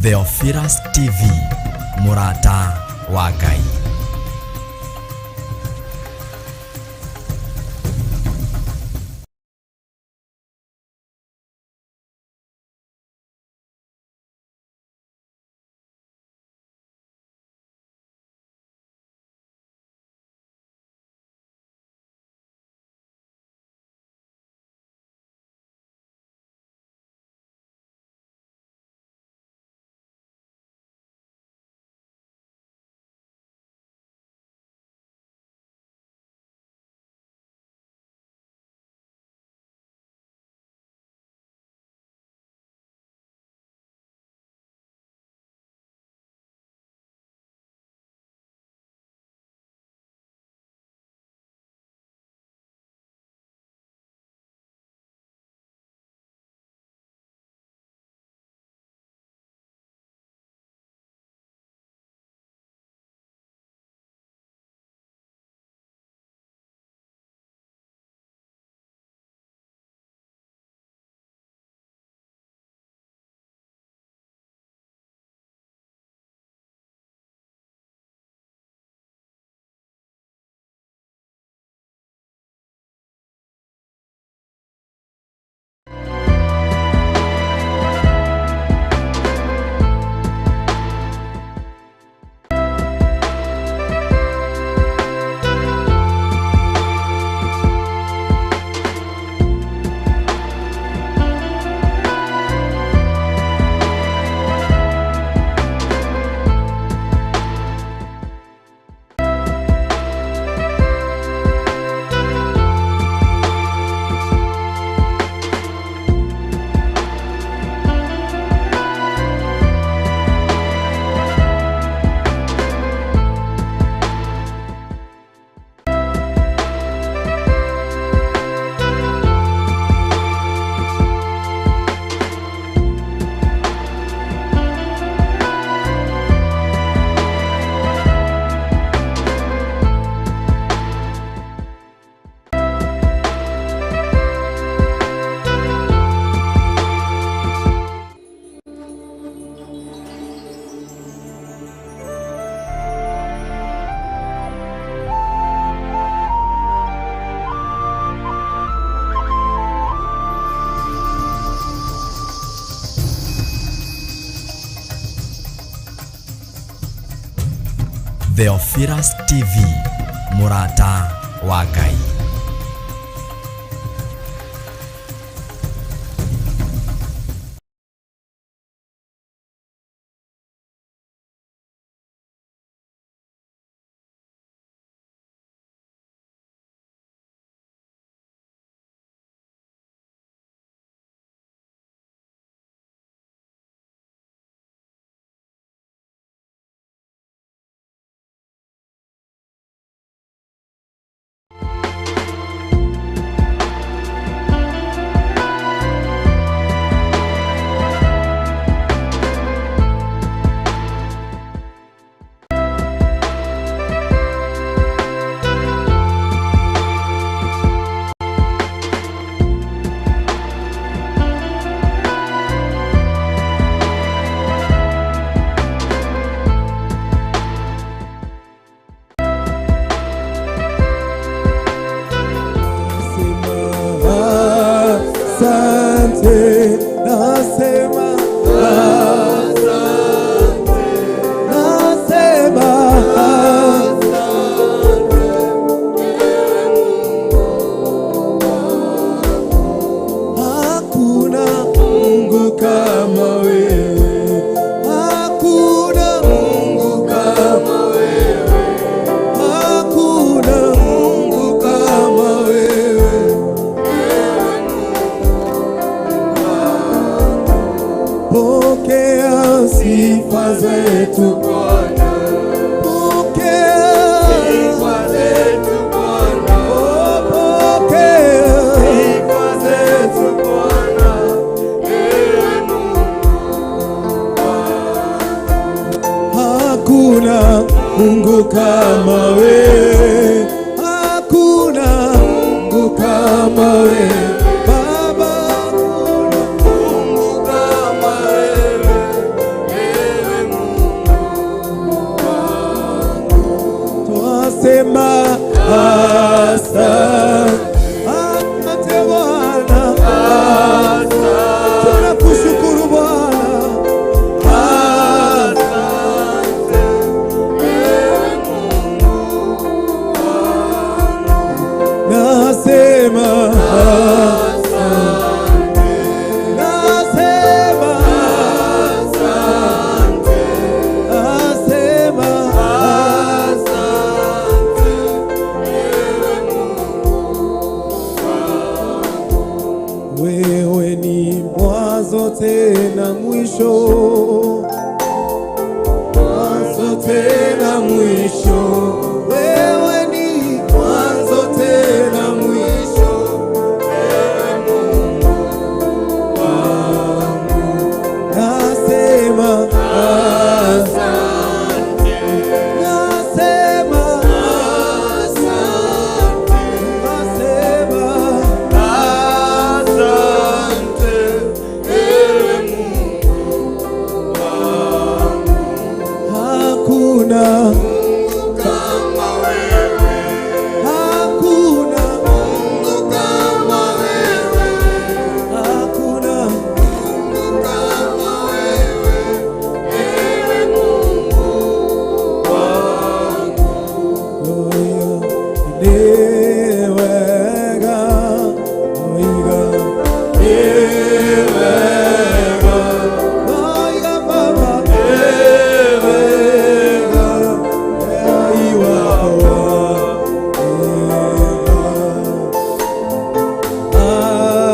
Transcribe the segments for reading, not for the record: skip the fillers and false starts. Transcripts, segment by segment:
Theophilus TV, Murata wa Ngai. Theophilus TV, Murata wa Ngai. Sifa zetu Bwana, pokea sifa zetu Bwana, pokea sifa zetu Bwana, ewe Mungu. Hakuna Mungu kama wewe, hakuna Mungu kama wewe. Baba, hakuna Mungu kama wewe. nasema asante. Asante Bwana, tunakushukuru Bwana, asante nasema asante, nasema asante, nasema asante wewe ni mwanzo tena mwisho, mwanzo tena mwisho. Wewe ni mwanzo tena mwisho, wewe Mungu wangu. Nasema asante, nasema asante, nasema asante, wewe Mungu wangu. Hakuna Mungu kama wewe, hakuna Mungu kama wewe, hakuna Mungu kama wewe, ewe Mungu wangu. Niwega, oiga, niwega, oiga Baba, niwega, aiwawa,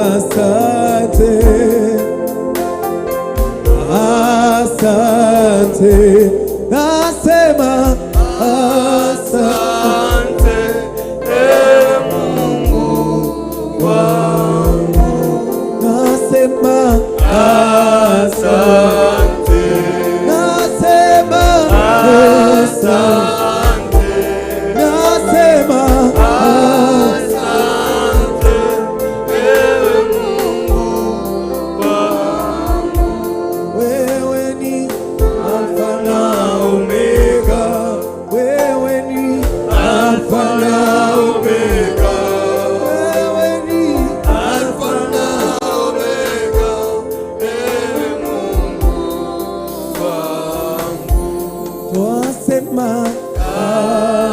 asante, asante, nasema asante, ewe Mungu wangu. Nasema asante, nasema asante, nasema asante, ewe Mungu wangu. Wewe ni Alfa na Omega, wewe ni Alfa na Omega, wewe ni Alfa na Omega, ewe Mungu wangu. Twasema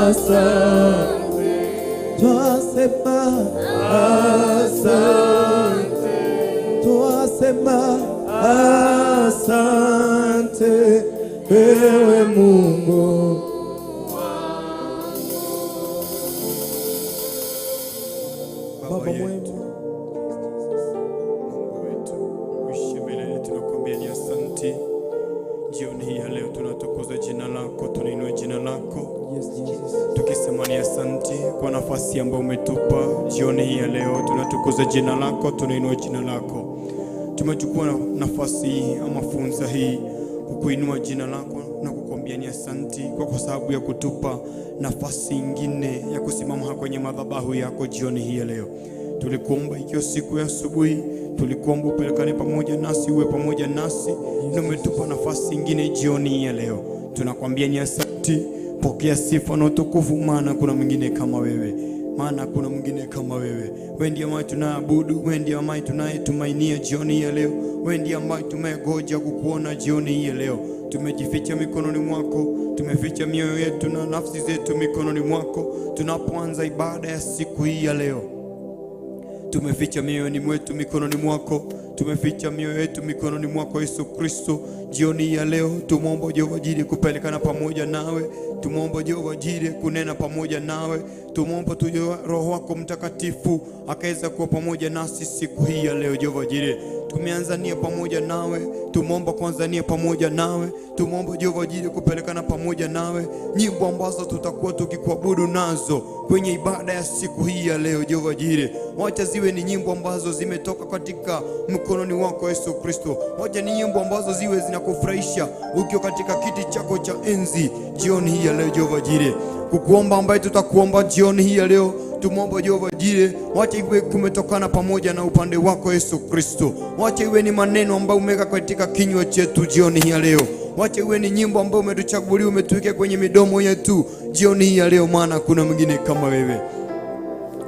asante, twasema asante, twasema asante, wewe Mungu. Baba mwema, Mungu wetu uishi milele, tunakuambia ni asante. Jioni hii ya leo tunatukuza jina lako, tunainua jina lako, tukisema ni asante kwa nafasi ambayo umetupa. Jioni hii ya leo tunatukuza jina lako, tunainua jina lako. Tumechukua nafasi hii ama fursa hii kukuinua jina lako na kukuambia ni asante kwa sababu ya kutupa nafasi nyingine ya kusimama kwenye madhabahu yako jioni hii ya leo. Tulikuomba ikiwa siku ya asubuhi, tulikuomba upelekane pamoja nasi, uwe pamoja nasi, na umetupa nafasi nyingine jioni hii ya leo. Tunakwambia ni asante, pokea sifa na utukufu, maana kuna mwingine kama wewe. Maana kuna mwingine kama wewe. Wewe ndiye ambaye tunaabudu, wewe ndiye ambaye tunayetumainia jioni hii ya leo. Wewe ndiye ambaye tumegoja kukuona jioni hii ya leo. Tumejificha mikononi mwako, tumeficha mioyo yetu na nafsi zetu mikononi mwako. Tunapoanza ibada ya siku hii ya leo, tumeficha mioyoni mwetu mikononi mwako, tumeficha mioyo yetu mikononi mwako Yesu Kristo. Jioni ya leo tumomba Jehova Jireh kupelekana pamoja nawe, tumomba Jehova Jireh kunena pamoja nawe, tumomba tu Roho wako Mtakatifu akaweza kuwa pamoja nasi siku hii ya leo. Jehova Jireh, tumeanza nia pamoja nawe, tumomba kwanza nia pamoja nawe, tumomba Jehova Jireh kupelekana pamoja nawe, nyimbo ambazo tutakuwa tukikuabudu nazo kwenye ibada ya siku hii ya leo. Jehova Jireh, wacha ziwe ni nyimbo ambazo zimetoka katika mkononi wako Yesu Kristo. Wacha ni nyimbo ambazo ziwe zinakufurahisha ukiwa katika kiti chako cha enzi jioni hii ya leo. Jehova Jireh, kukuomba ambaye tutakuomba jioni hii ya leo, tumomba Jehova Jireh, wacha iwe kumetokana pamoja na upande wako Yesu Kristo. Wacha iwe ni maneno ambayo umeweka katika kinywa chetu jioni hii ya leo. Wacha iwe ni nyimbo ambayo umetuchagulia, umetuweka kwenye midomo yetu jioni hii ya leo, maana kuna mwingine kama wewe.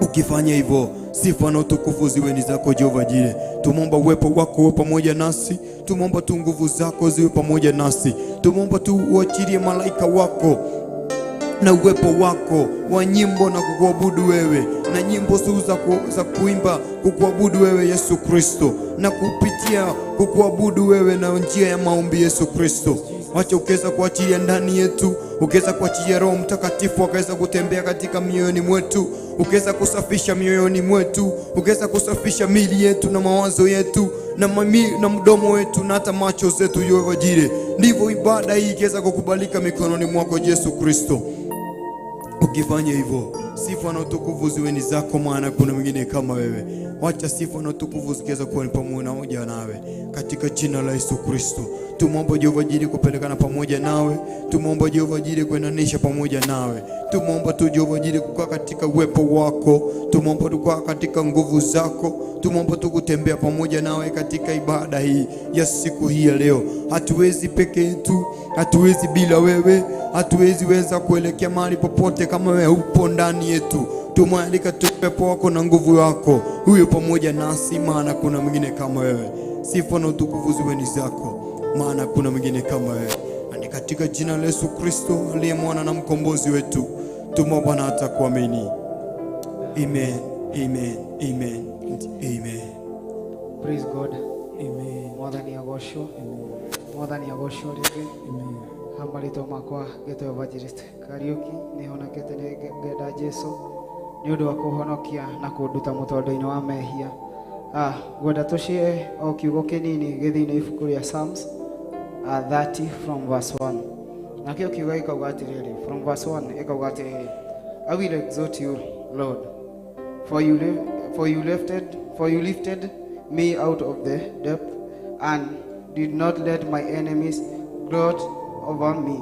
Ukifanya hivyo, sifa na utukufu ziwe ni zako Jehova Jire. Tumeomba uwepo wako uwe pamoja nasi, tumeomba tu nguvu zako ziwe pamoja nasi, tumeomba tu uachilie malaika wako na uwepo wako wa nyimbo na kukuabudu wewe, na nyimbo za kuimba kukuabudu wewe Yesu Kristo, na kupitia kukuabudu wewe na njia ya maombi Yesu Kristo. Wacha ukaweza kuachilia ndani yetu, ukaweza kuachilia Roho Mtakatifu akaweza kutembea katika mioyoni mwetu, ukaweza kusafisha mioyoni mwetu, ukaweza kusafisha mili yetu na mawazo yetu na mdomo wetu na hata macho zetu Jehova Jire. Ndivyo ibada hii ikaweza kukubalika mikononi mwako Yesu Kristo. Ukifanya hivyo, sifa na utukufu ziwe ni zako, maana kuna mwingine kama wewe. Wacha sifa na utukufu zikiweza kuwa ni pamoja nawe katika jina la Yesu Kristo. Tumeomba Jehova Jire kupelekana pamoja nawe, tumeomba Jehova Jire kuendanisha pamoja nawe, tumeomba tu Jehova Jire kukaa katika uwepo wako, tumeomba tukaa katika nguvu zako, tumeomba tu kutembea pamoja nawe katika ibada hii ya siku hii ya leo. Hatuwezi peke yetu, hatuwezi bila wewe, hatuwezi weza kuelekea mahali popote kama wewe upo ndani yetu. Tumealika tu uwepo wako na nguvu yako huyo pamoja nasi, maana kuna mwingine kama wewe. Sifa na utukufu ziwe ni zako, maana kuna mwingine kama wewe. Ni katika jina la Yesu Kristo aliye mwana na mkombozi wetu tumeomba na hata kuamini. Amen, amen, amen, amen. Praise God. Amen. Mwathani agocwo. Mwathani agocwo rĩngĩ. Hamarĩtwo makwa Gĩtũ Evangelist Kariuki nĩ honokete nĩ ngenda Jesũ nĩ ũndũ wa kũhonokia na kũnduta mũtondũ-inĩ wa mehia. Gwenda tũcie o kiugo kĩnini gĩthĩ-inĩ ibuku rĩa Psalms 30 from verse 1. Nakĩo kiugo gĩkauga atĩrĩrĩ, from verse 1 ĩkauga atĩrĩrĩ, I will exalt you, Lord, for you lifted me out of the depth and did not let my enemies gloat over me.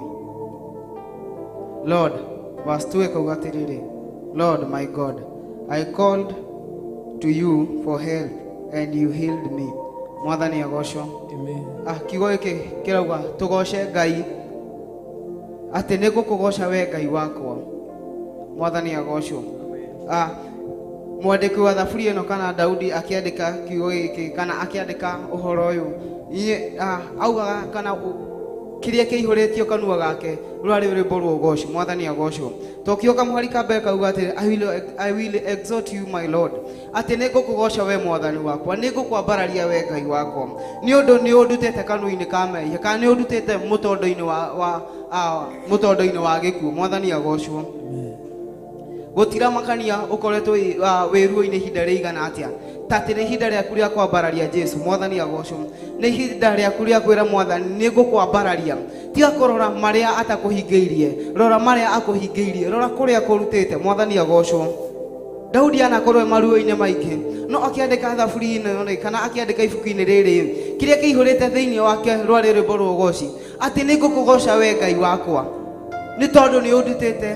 Lord, verse 2 ĩkauga atĩrĩrĩ, Lord my God, I called to you for help and you healed me. Mwathani agocwo. Amen. Kiugo gĩkĩ kĩrauga tũgoce Ngai, atĩ nĩ ngũkũgoca we Ngai wakwa. Mwathani agocwo. Mwandĩki wa thaburi ĩno kana Daudi akĩandĩka kiugo gĩkĩ kana akĩandĩka ũhoro ũyũ, augaga kana kĩrĩa kĩihũrĩtio kanua gake rũrarĩ rwĩmbo rwa ũgoci. Mwathani agocwo. Tokĩoka mũhari kambere kauga atĩ I will exalt you my Lord, atĩ nĩ ngũkũgoca we Mwathani wakwa, nĩ ngũkwambararia we Ngai wakwa, nĩ ũndũ nĩ ũndutĩte kanua-inĩ ka mehia kana nĩ ũndutĩte mũtondo-inĩ wa gĩkuũ. Mwathani agocwo. Gũtira makania ũkoretwo wĩruo-inĩ ihinda rĩigana atĩa, tatĩ nĩ ihinda rĩaku rĩa kwambararia Jesũ. Mwathani agocwo. Nĩ ihinda rĩaku rĩa kwĩra Mwathani nĩ ngũkwambararia, tiga kũrora marĩa atakũhingĩirie, rora marĩa akũhingĩirie, rora kũrĩa kũrutĩte. Mwathani agocwo. Daudi anakorwo maruo-inĩ maingĩ, no akĩandĩka thaburi ĩno kana akĩandĩka ibuku-inĩ rĩrĩ, kĩrĩa kĩihũrĩte thĩinĩ wake rwarĩ rwĩmbo rwa ũgoci, atĩ nĩ ngũkũgoca we Ngai wakwa, nĩ tondũ nĩ ũndutĩte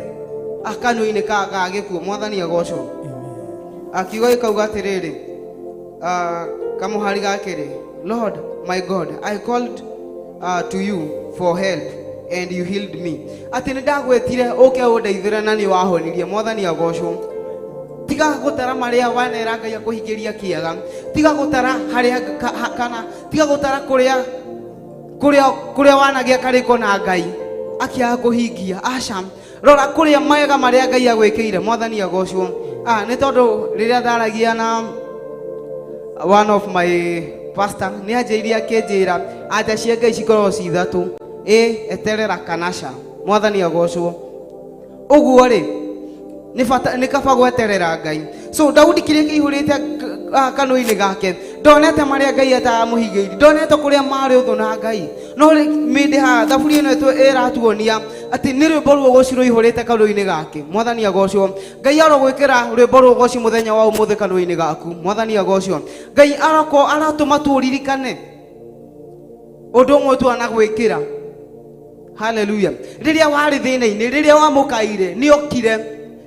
kanua-inĩ ka gĩkuũ. Mwathani agocwo. Kiugo gĩkauga atĩrĩrĩ, kamũhari gakĩrĩ, Lord my God, I called to you for help and you healed me. Atĩ nĩ ndagwĩtire ũke ũndeithĩre na nĩ wahonirie. Mwathani agocwo. Tiga gũtara marĩa wanera Ngai akũhingĩria kĩaga, tiga gũtara harĩa kana tiga gũtara kũrĩa wanagĩa karĩko na Ngai akĩaga kũhingia. Aca, rora kũrĩa mawega marĩa Ngai agwĩkĩire. Mwathani agocwo. Nĩ tondũ rĩrĩa ndaragia na one of my pastor nĩ anjĩirie akĩnjĩra anja cia Ngai cikorwo ci ithatũ, eterera kana ca. Mwathani agocwo. Ũguo rĩ nĩ kaba gweterera Ngai. So Daudi kĩrĩa kĩihũrĩte kanua-inĩ gake, ndonete marĩa Ngai atamũhingĩirie, ndonete kũrĩa marĩ ũthũ na Ngai, no mĩndĩ ha thaburi ĩno ĩratuonia atĩ nĩ rwĩmbo rwa ũgoci rũihũrĩte kanua-inĩ gake. Mwathani agocwo. Ngai arogwĩkĩra rwĩmbo rwa ũgoci mũthenya wa ũmũthĩ kanua-inĩ gaku. Mwathani agocwo. Ngai aratũma tũririkane ũndũ ũmwe tu anagwĩkĩra. Hallelujah. Rĩrĩa warĩ thĩna-inĩ, rĩrĩa wamũkaire nĩ okire,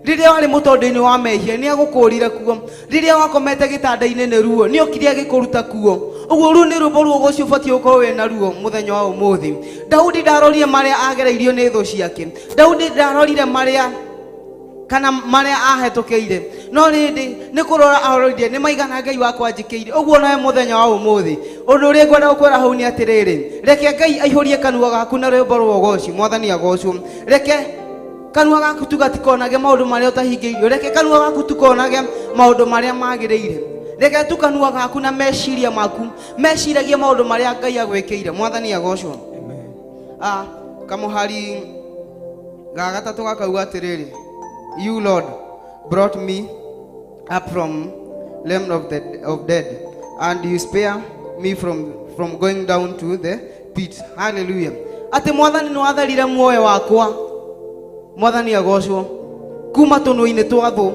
rĩrĩa warĩ mũtondo-inĩ wa mehia nĩ agũkũrire kuo, rĩrĩa wakomete gĩtanda-inĩ nĩ ruo nĩ okire agĩkũruta kuo, Uguo ru ni rubo ruo gocio bati ukorwo we naruo muthenya wa umuthi. Daudi ndarorire maria agereirio ni thu ciake. Daudi ndarorire maria kana maria ahetokeire. No rindi ni kurora arorire ni maigana Ngai wakwa njikire. Uguo nawe muthenya wa umuthi. Undu ri ngwenda gukwira hau ni atiriri. Reke Ngai aihurie kanua gaku na rwimbo rwa goci. Mwathani agocwo. Reke kanua gaku tugatikonage maundu maria utahingĩirio. Reke kanua gaku tukonage maundu maria magĩrĩire. Reke tukanua gaku na meciria maku meciragie maundu maria Ngai agwĩkĩire. Mwathani agocwo. Kamuhari ga gatatu gakauga atiriri. You Lord brought me up from realm of dead, and you spare me from going down to the pit. Hallelujah. Ati Mwathani no atharire muoyo wakwa. Mwathani agocwo. Kuma tunu-ini twa thu.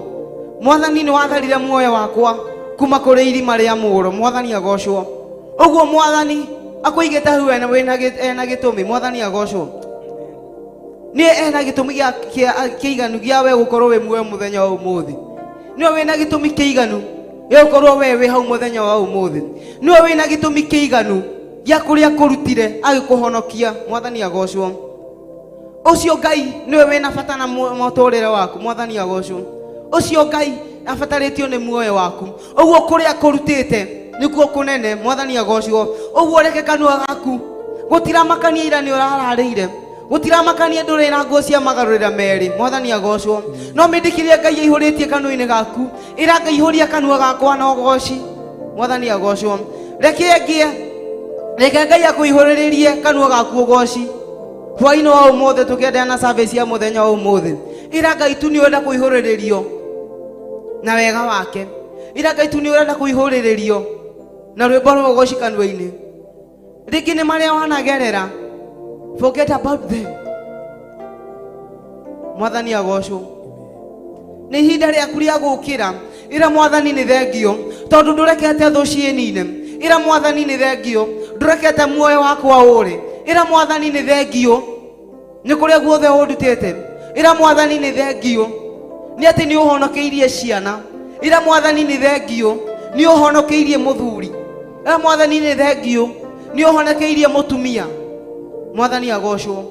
Mwathani no atharire muoyo wakwa kuma kuri irima ria muguro. Mwathani agocwo. Uguo Mwathani akuigite hau ena gitumi. Mwathani agocwo. Ni ena gitumi kiiganu gia we gukorwo we muoyo muthenya wa umuthi. Ni wena gitumi kiiganu gia gukorwo we hau muthenya wa umuthi. Ni wena gitumi kiiganu gia kuria kurutire agikuhonokia. Mwathani agocwo. Ucio Ngai niwe wena bata na muturire waku. Mwathani agocwo. Ucio Ngai afatariitio ni muoyo waku. Uguo kuria kurutite nikuo kunene. Mwathani agocwo. Uguo reke kanua gaku gutiramakania ira ni urararire. Gutiramakania nduri na nguo cia magarurira meri. Mwathani agocwo. No mendikirie Ngai ihuritie kanua-ini gaku. Ira Ngai ihuria kanua gakwa na ugoci. Mwathani agocwo. Reke Ngai akuihuririe kanua gaku ugoci. Hwaini wa umuthi tukiendelea na service ya muthenya wa umuthi. Ira Ngai tu ni wenda kuihuriririo na wega wake. Ira Ngai tu ni wenda kuihuriririo na rwimbo rwa ugoci kanua-ini. Riki ni maria wanagerera. Forget about them. Mwathani agocwo. Ni ihinda riaku ria gukira. Ira Mwathani ni thengio tondu ndurekete thu cienine. Ira Mwathani ni thengio ndurekete muoyo wakwa uri. Ira Mwathani ni thengio ni kuria guothe undutite. Ira Mwathani ni thengio ni ati ni uhonokeirie ciana. Ira Mwathani ni thengio ni uhonokeirie muthuri. Ira Mwathani ni thengio ni uhonokeirie mutumia. Mwathani agocwo.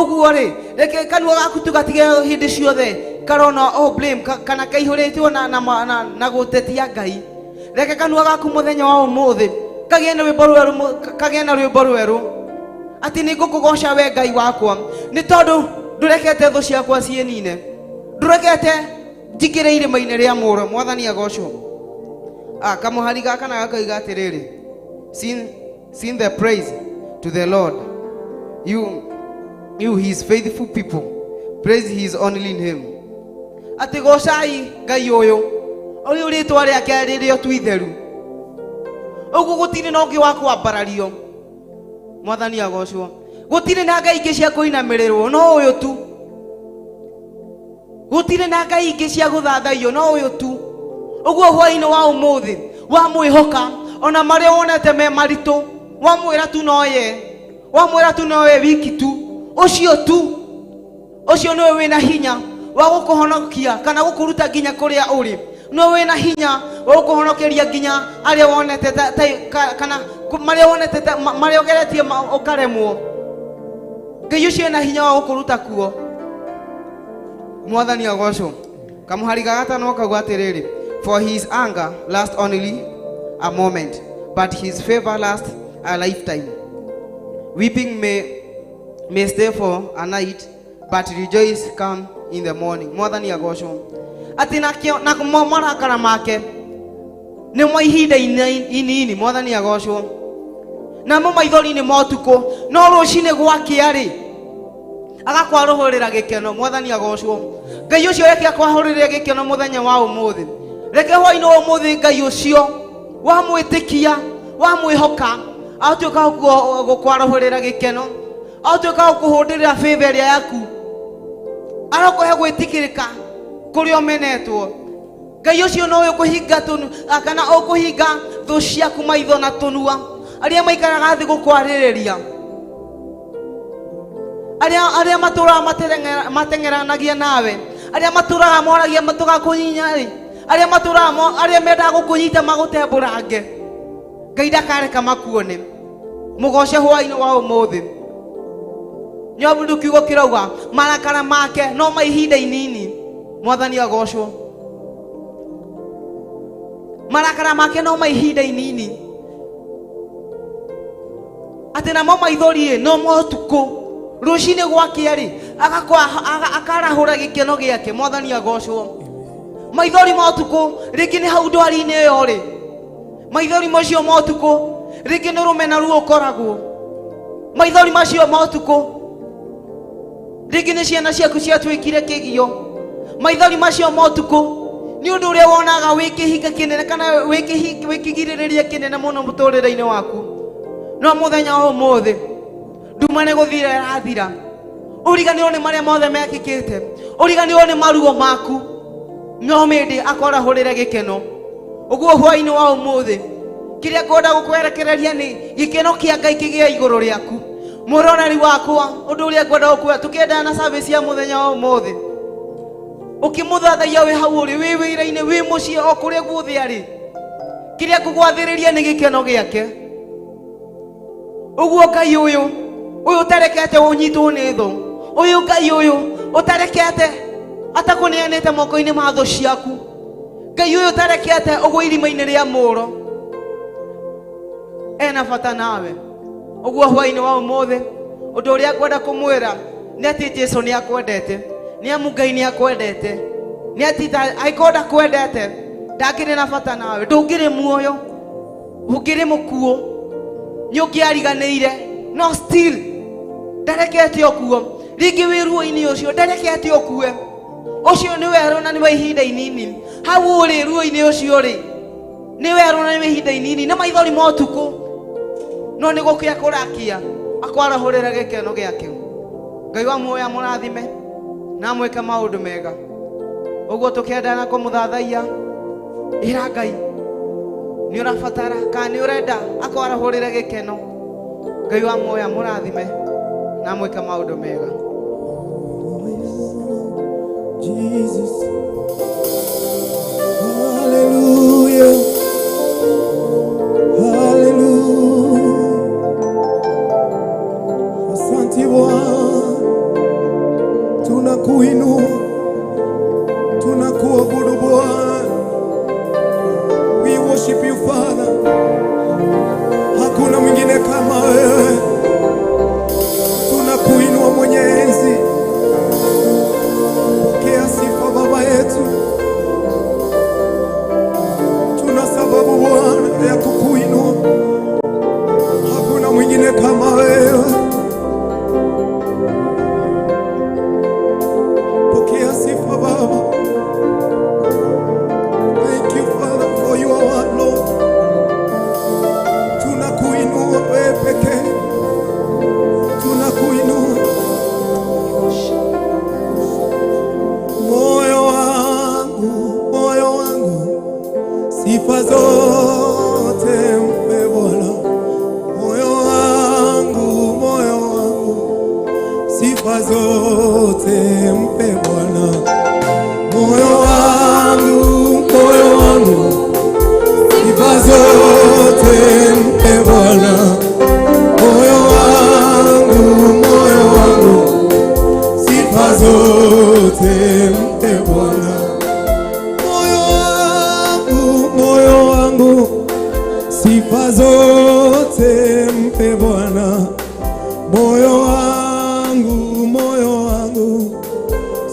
Uguo ri reke kanua gaku tugatige hindi ciothe karona blame kana kaihũrĩtwo na gũtetia Ngai. Reke kanua gaku muthenya wa umuthi kagĩe na rwĩmbo rwerũ ati nĩ ngũkũgoca we Ngai wakwa nĩ tondũ ndũrekete thũ ciakwa cienine. Ndũrekete njingĩre irima-inĩ rĩa mũro. Mwathani agocwo. Kamuhari gaka na gakaiga atiriri. Sing the praise to the Lord. You his faithful people, praise his only name. Ati gocai Ngai uyu uri ritwa riake ririo twitheru. Ugu gutiri na ungi wa kwambarario. Mwathani agocwo. Gutiri na Ngai ingi cia kuinamirirwo no uyu tu. Gutiri na Ngai ingi cia guthathaio no uyu tu. Uguo hwaini wa umuthi wa mwihoka ona maria wonete me maritu wa mwira tu no ye. Wa mwira tu no we wiki tu. Ucio tu. Ucio no we na hinya wa gukuhonokia kana gukuruta nginya kuria uri. No we na hinya wa gukuhonokeria nginya aria wonete kana maria wonete maria ogeretie ukaremwo. Ngai ucio na hinya wa gukuruta kuo. Mwathani agocwo. Kamuhari ga gatano kauga atiriri. For his anger lasts only a moment, but his favor lasts a lifetime. Weeping may stay for a night, but rejoice come in the morning. Mwathani agocwo. Ati na marakara make ni mwa ihinda inini. Mwathani agocwo. Na maithori ni motuko no rucini gwakia ri agakwaruhurira gikeno. Mwathani agocwo. Ngai ucio reke akwahurire gikeno muthenya wa umuthi. Reke hwaini wa umuthi Ngai ucio wa mwitikia wa mwihoka atuika gukwaruhurira gikeno. Atuika gukuhundirira favor iria yaku. Arakuhe gwitikirika kuria umenetwo. Ngai ucio no ukuhinga tunu kana ukuhinga thu ciaku maitho na tunua aria maikaraga thi gukwaririria. Aria maturaga matengeranagia nawe. Aria maturaga moragia matuga kunyinya ri. Aria maturaga aria menda gukunyita magutemburange. Ngai ndakareka makuone mugoce hwaini wa umuthi nyobu kiugo kirauga marakara make no maihinda inini mwathani agocwo marakara make no maihinda inini ati namo maithori no motuku rucini gwake ri akarahura gikeno giake mwathani agocwo maithori motuku ringi ni hau ndwari-ini yo ri maithori macio motuku ringi ni rumena ruo koragwo maithori macio motuku ringi ni ciana ciaku ciatwikire kigio maithori macio motuku ni undu uria wonaga wikihinga kinene kana wikigiririria kinene muno muturire-ini waku no muthenya wa umuthi nduma ni guthira rathira uriganirwo ni maria mothe mekikite uriganirwo ni maruo maku no mindi akorahurire gikeno uguo hwaini wa umuthi kiria ngwenda gukwerekereria ni gikeno kia Ngai kigia iguru riaku muronani wakwa undu uria ngwenda gukua tukienda na service ya muthenya wa umuthi ukimuthathaia wi hau uri wi wira-ini wi mucie o kuria guothe ari kiria ngugwathiriria ni gikeno giake uguo Ngai uyu utarekete unyitwo ni thu uyu Ngai uyu utarekete atakunianite moko-ini ma thu ciaku Ngai uyu utarekete ugwe irima-ini ria muro ena bata nawe uguo hwaini wa umuthi undu uria ngwenda kumwira ni ati Jesu ni akwendete ni amu Ngai ni akwendete ni ati aikonda kwendete ndangiri na bata nawe ndungiri muoyo ungiri mukuo nyungiariganiire no still ndarekete okuo ringi wi ruo-ini ucio ndarekete okue ucio ni weru na ni wa ihinda inini hau uri ruo-ini ucio ri ni weru na ni wa ihinda inini na maithori motuku no ni gukia kurakia akwarahurira gikeno giake Ngai wa muoyo amurathime na mweke maundu mega uguo tukiendana kumuthathaia ira Ngai ni urabatara kana ni urenda akwarahurire gikeno Ngai wa muoyo amurathime na mweke maundu mega Jesus. Hallelujah. Hallelujah. Asante Bwana. Tunakuinua. Tunakuabudu Bwana. We worship you Father. Hakuna mwingine kama wewe. Tunakuinua Mwenyezi. Pokea sifa Baba yetu. Tuna sababu Bwana ya kukuinua. Hakuna mwingine kama wewe. Pokea sifa Baba. Thank you Father for you are one Lord. Tunakuinua wewe pekee. Tunakuinua. Sifa zote mpe Bwana, moyo wangu, sifa zote mpe Bwana, moyo wangu, sifa zote mpe Bwana, moyo wangu, sifa zote mpe Bwana. Sifa zote mpe Bwana, moyo wangu,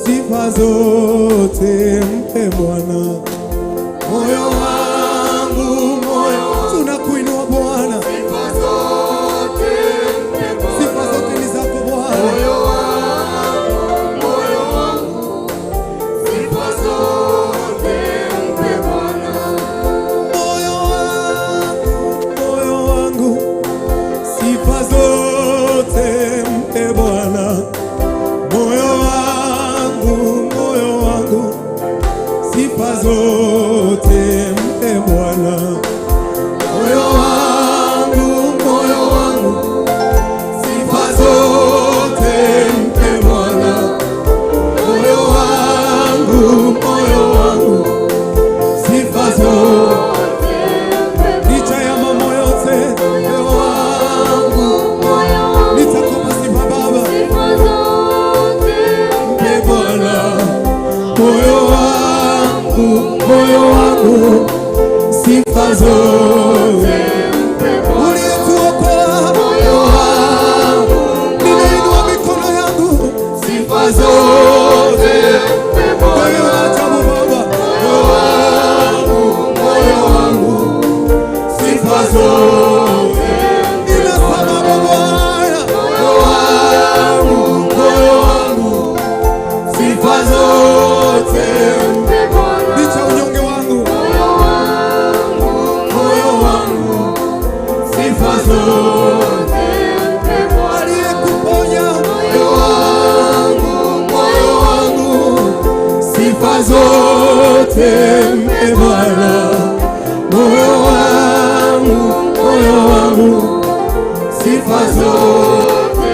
sifa zote mpe Bwana, moyo wangu, tunakuinua Bwana, sifa zote ni zako Bwana, moyo wangu, sifa zote mpe Bwana. Sifa zote mpe Bwana, moyo wangu, sifa zote mpe Bwana, moyo wangu, sifa zote mpe Bwana, moyo wangu, sifa zote. Licha ya mambo yote moyo wangu, moyo wangu, sifa zote. Uliyetuokoa, moyo wangu, ninainua mikono yangu, sifa zote. Wewe unatamu Baba, moyo wangu, moyo wangu, sifa zote. Ina sababu Bwana, moyo wangu, moyo wangu, sifa zote. Licha unyonge wangu, moyo wangu, sifa zote. Aliyekuponya, moyo wangu, sifa zote mpe Bwana. Moyo wangu, sifa zote.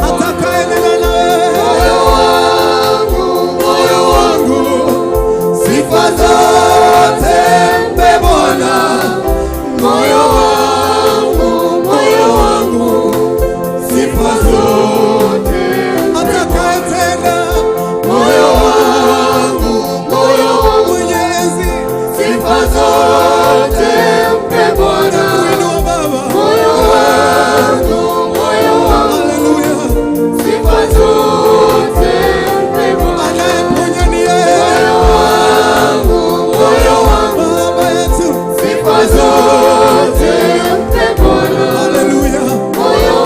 Atakayenena nawe, moyo wangu, sifa zote mpe Bwana. Moyo wangu, sifa zote. Atakayetenda, moyo wangu, Mwenyezi, sifa zote mpe Bwana. Kuinua Baba, moyo wangu, haleluya, sifa zote mpe Bwana. Anayeponya ni yeye, moyo wangu, Baba yetu, sifa zote mpe Bwana. Haleluya, moyo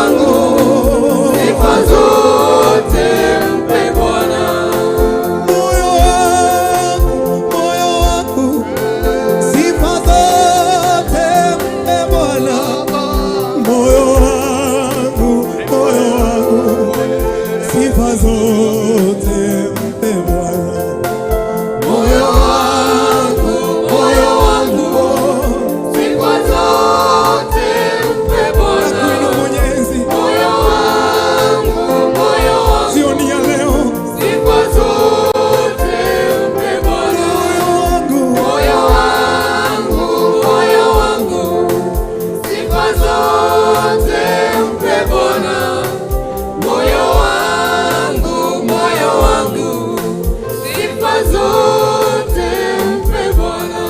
wangu, sifa zote mpe Bwana. Moyo wangu, sifa zote mpe Bwana. Moyo wangu, sifa zote mpe Bwana. Moyo wangu, sifa zote mpe Bwana. Nakuinua Mwenyezi, moyo wangu, jioni ya leo, sifa zote mpe Bwana. Moyo wangu, sifa zote mpe Bwana. Moyo wangu, sifa zote mpe Bwana.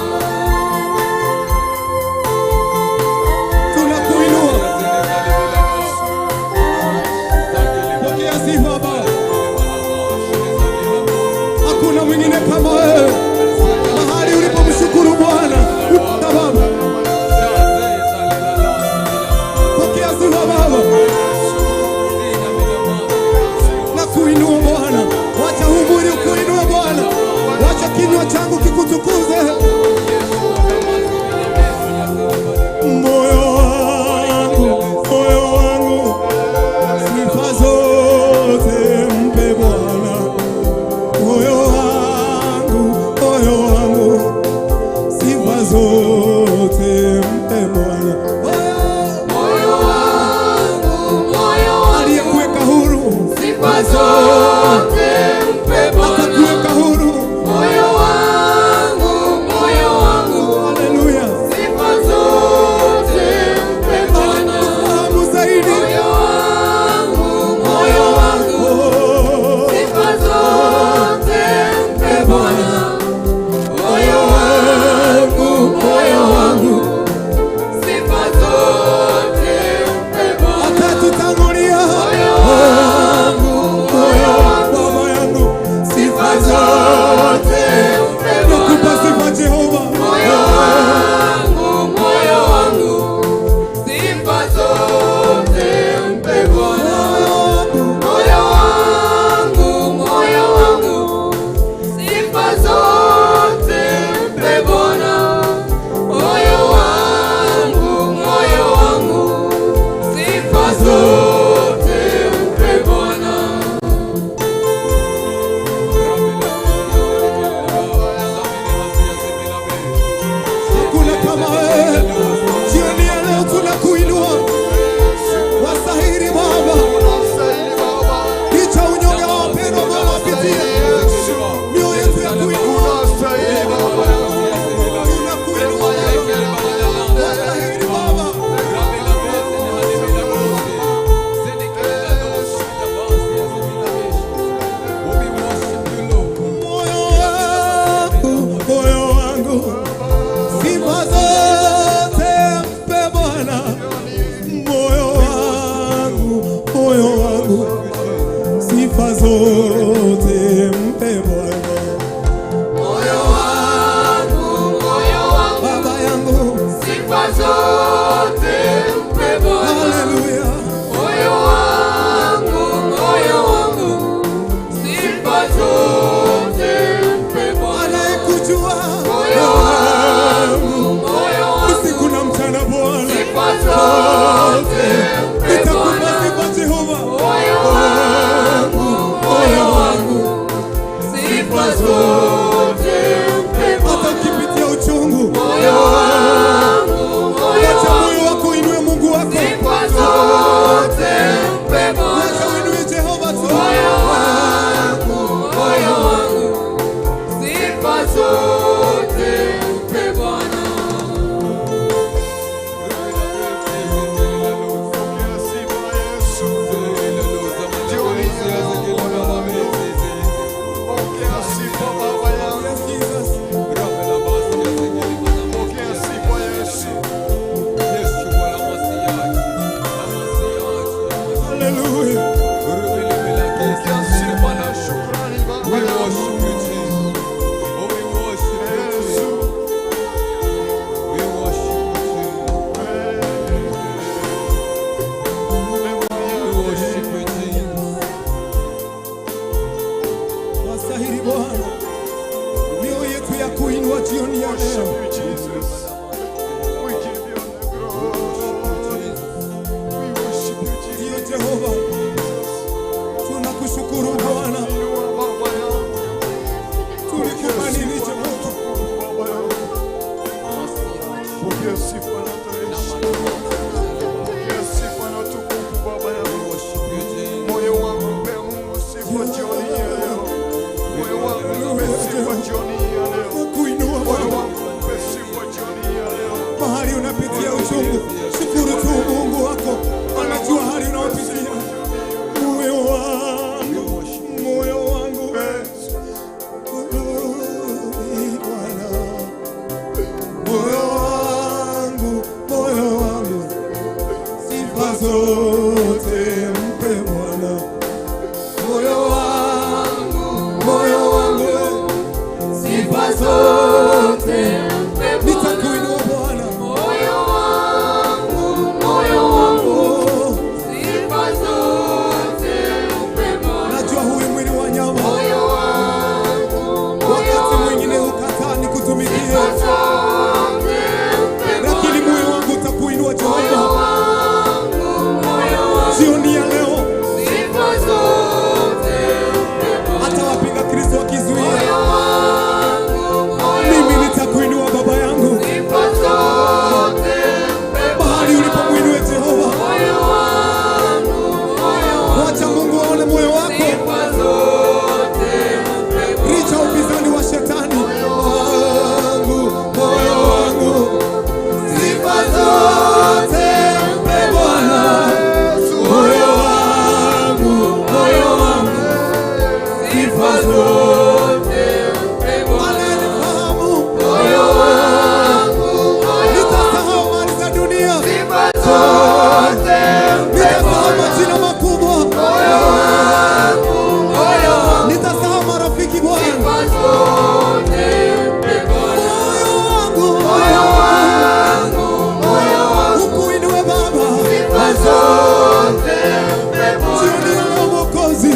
Tunakuinua, pokea sifa Baba. Hakuna mwingine kama wewe. Mahali ulipomshukuru Bwana, Baba, pokea sifa Baba. Na kuinua Bwana, wacha huu mwili ukuinue Bwana, wacha kinywa changu kikutukuze. Moyo wangu, sifa zote mpe Bwana. Moyo wangu, sifa zote mpe Bwana. Moyo wangu, aliyekuweka huru, sifa zote mpe Bwana. Atakuweka huru, moyo wangu, haleluya, sifa zote mpe Bwana. Fahamu zaidi, moyo wangu, sifa zote mpe Bwana. Moyo wangu, sifa zote mpe Bwana. Atatutangulia, moyo wangu, sifa zote mpe Bwana. Moyo wangu, Baba yangu, sifa zote mpe Bwana. haleluya. Moyo wangu, sifa zote mpe Bwana. Anayekujua Moyo wangu, usiku na mchana Bwana, sifa zote mpe nitakupa Bwana. sifa Jehova. Moyo wangu, sifa zote mpe Hata Bwana. ukipitia uchungu, Moyo wangu, acha moyo wako inue Mungu wako, sifa zote mpe Bwana. acha uinue Jehova tu. Moyo wangu, sifa zote mpe Bwana. Haleluya. Wastahili Bwana, mioyo yetu ya kuinua jioni ya leo. Ndiyo Jehova, tunakushukuru Bwana, tulikupa nini Jehova? Moyo wangu pe Mungu sifa jioni ya leo. Moyo wangu pe sifa jioni ya leo. Kuinua Moyo Bwana, wangu pe sifa jioni ya leo. mahali unapitia uchungu, shukuru tu Mungu wako, anajua hali unayopitia. Moyo wangu, moyo wangu, Bwana, moyo wangu, moyo wangu, sifa zote mpe Bwana. Moyo wangu, moyo wangu, Sifa zote mpe Bwana. nitakuinua Bwana. Moyo wangu, Oh, sifa zote mpe Bwana. najua huyu mwili wa nyama Moyo wangu, wakati mwingine hukataa nikutumikie, sifa zote mpe Bwana. lakini moyo wangu utakuinua Moyo Jehova. wangu, Jioni ya leo sifa zote mpe Bwana. hata wapinga Kristo wakizuia, Moyo wangu, mimi nitakuinua Baba yangu, sifa zote mpe mahali ulipomwinue Jehova. Moyo wangu, Wacha Mungu aone moyo wako, sifa zote mpe Bwana. licha upinzani wa shetani. Moyo wangu, sifa zote mpe Bwana. Moyo wangu, Sifa zote mpe Bwana. anayenifahamu, Moyo wangu, nitasahau mali za dunia, sifa zote mpe nitasahau majina makubwa, nitasahau marafiki Bwana. sifa zote mpe Bwana. Moyo wangu, ukuinue Baba, Sifa zote mpe Bwana. jioni ya leo Mwokozi.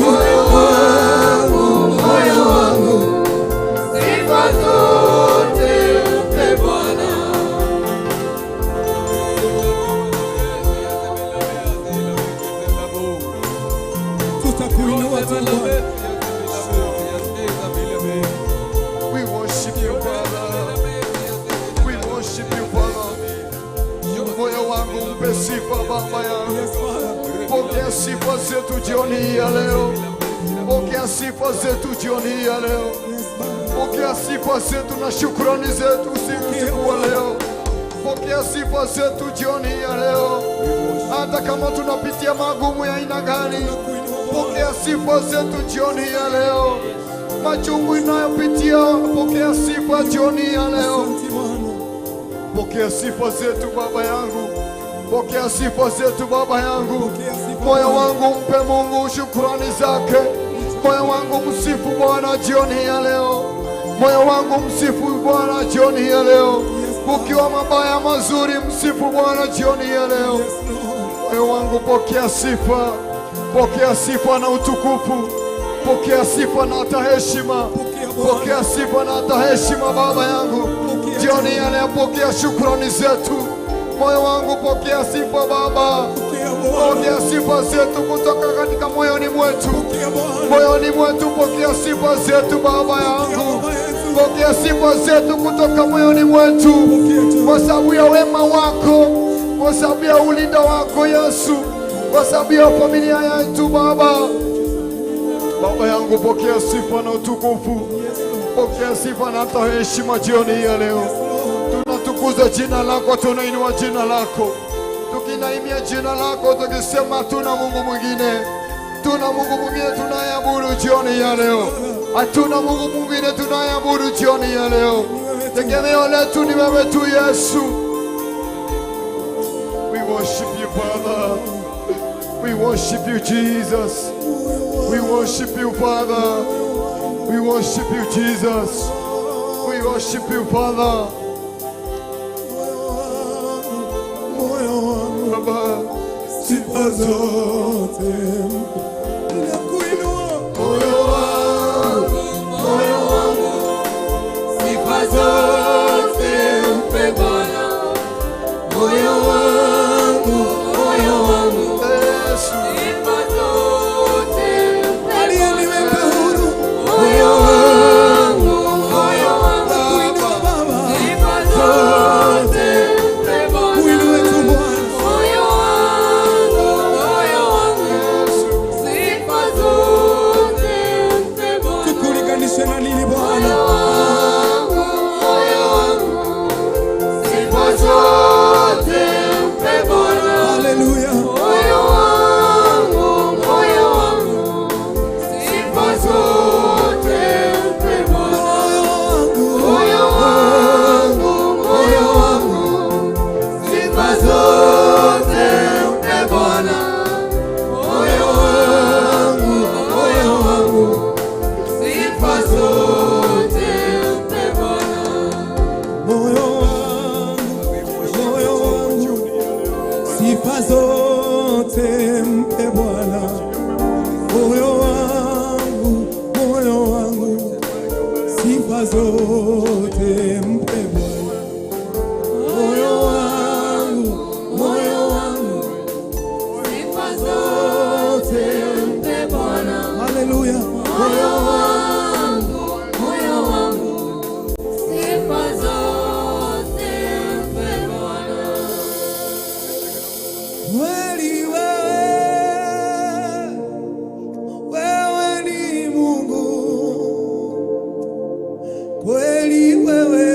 Sifa zote mpe Bwana. Tutakuinua tu Bwana. We worship you, Father. We worship you, Father. Moyo wangu mpe sifa Baba yangu. Yes, Father. Pokea sifa zetu jioni hii ya leo. Pokea sifa zetu jioni hii ya leo. Yes, Father. Pokea sifa zetu na shukrani zetu usiku wa leo. Pokea sifa zetu jioni hii ya leo. Hata kama tunapitia magumu ya aina gani, pokea sifa zetu jioni hii ya leo. Machungu inayopitia, pokea sifa jioni hii ya leo. Asante Bwana. Pokea sifa zetu Baba yangu. Pokea sifa zetu Baba yangu. Pokea sifa Moyo Bwana. wangu mpe Mungu shukrani zake. Moyo wangu msifu Bwana jioni ya leo. Moyo wangu msifu Bwana jioni ya leo. Ukiwa mabaya mazuri, msifu Bwana jioni ya leo. Moyo wangu pokea sifa. Pokea sifa na utukufu. Pokea sifa na hata heshima. Pokea sifa na hata heshima Baba yangu. Jioni ya leo pokea shukrani zetu. Moyo wangu pokea sifa Baba. Pokea sifa zetu kutoka katika moyoni mwetu. Moyoni mwetu pokea sifa zetu Baba yangu. Pokea sifa zetu kutoka moyoni mwetu. Kwa sababu ya wema wako, kwa sababu ya ulinda wako Yesu, kwa sababu ya familia yetu Baba. Baba yangu pokea sifa na utukufu. Pokea sifa na hata heshima jioni ya leo. Tunatukuza jina lako, tunainua jina lako. Tukinaimia jina lako, tukisema tuna Mungu mwingine. Tuna Mungu mwingine tunayeabudu jioni ya leo. Hatuna Mungu mwingine tunayeabudu jioni ya leo. Tegemeo letu ni wewe tu Yesu. We worship you Father. We worship you Jesus. We worship you Father. We worship you Jesus. We worship you Father. Baba, sifa zote ninakuinua. Moyo wangu, sifa zote mpe Bwana. Moyo wangu, sifa zote mpe Aliyeniweka huru. moyo wangu, Nakuinua Baba. sifa zote mpe Bwana. Uinue tu Bwana. Moyo wangu, sifa zote mpe Bwana. Tukulinganishe na nini Bwana? Moyo wangu, sifa zote mpe Bwana. Haleluya. Moyo wangu, sifa zote mpe Bwana. Moyo wangu, sifa zote mpe Bwana. Moyo wangu, sifa zote mpe Bwana. Moyo wangu, sifa zote mpe Bwana. Moyo wangu, sifa zote mpe Bwana. Moyo wangu, Sifa zote mpe Bwana. haleluya. Moyo wangu, sifa zote mpe Bwana. Kweli wewe ni Mungu. Kweli wewe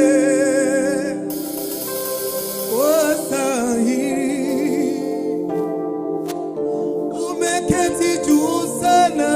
wastahili. Umeketi juu sana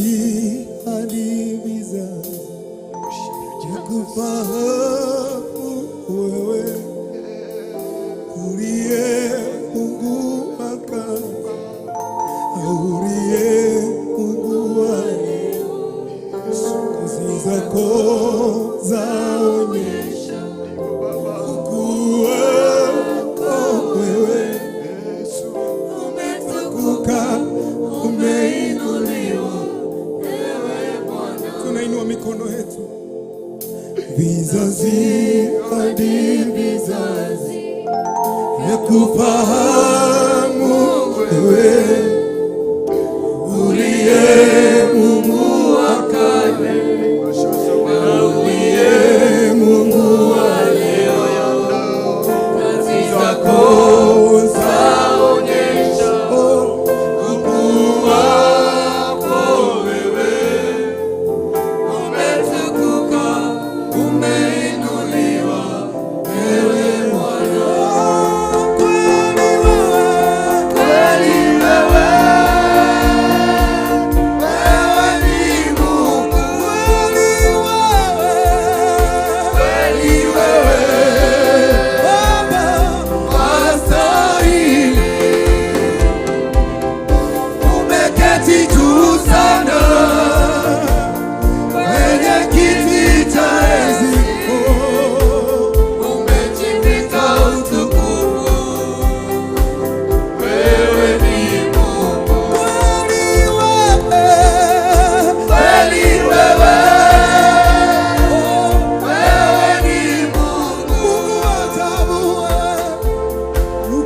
vizazi hadi vizazi kufahamu wewe uliye Mungu waka uliye Mungu wa kazi zako zaonyesha ukuu wako wewe umetukuka umeinuliwa ewe Bwana. Tunainua mikono yetu vizazi hadi vizazi ya kufahamu wewe uliye Mungu wa kale uliye Mungu wa leo, kazi zako zaonyesha ukuu wako wewe umetukuka umeinuliwa ewe Bwana. Kweli wewe ni Mungu, kweli wewe Baba wastahili, umeketi juu sana kwenye kiti cha enzi, umejivika utukufu, wewe ni Mungu, kweli wewe ni Mungu wa ajabu,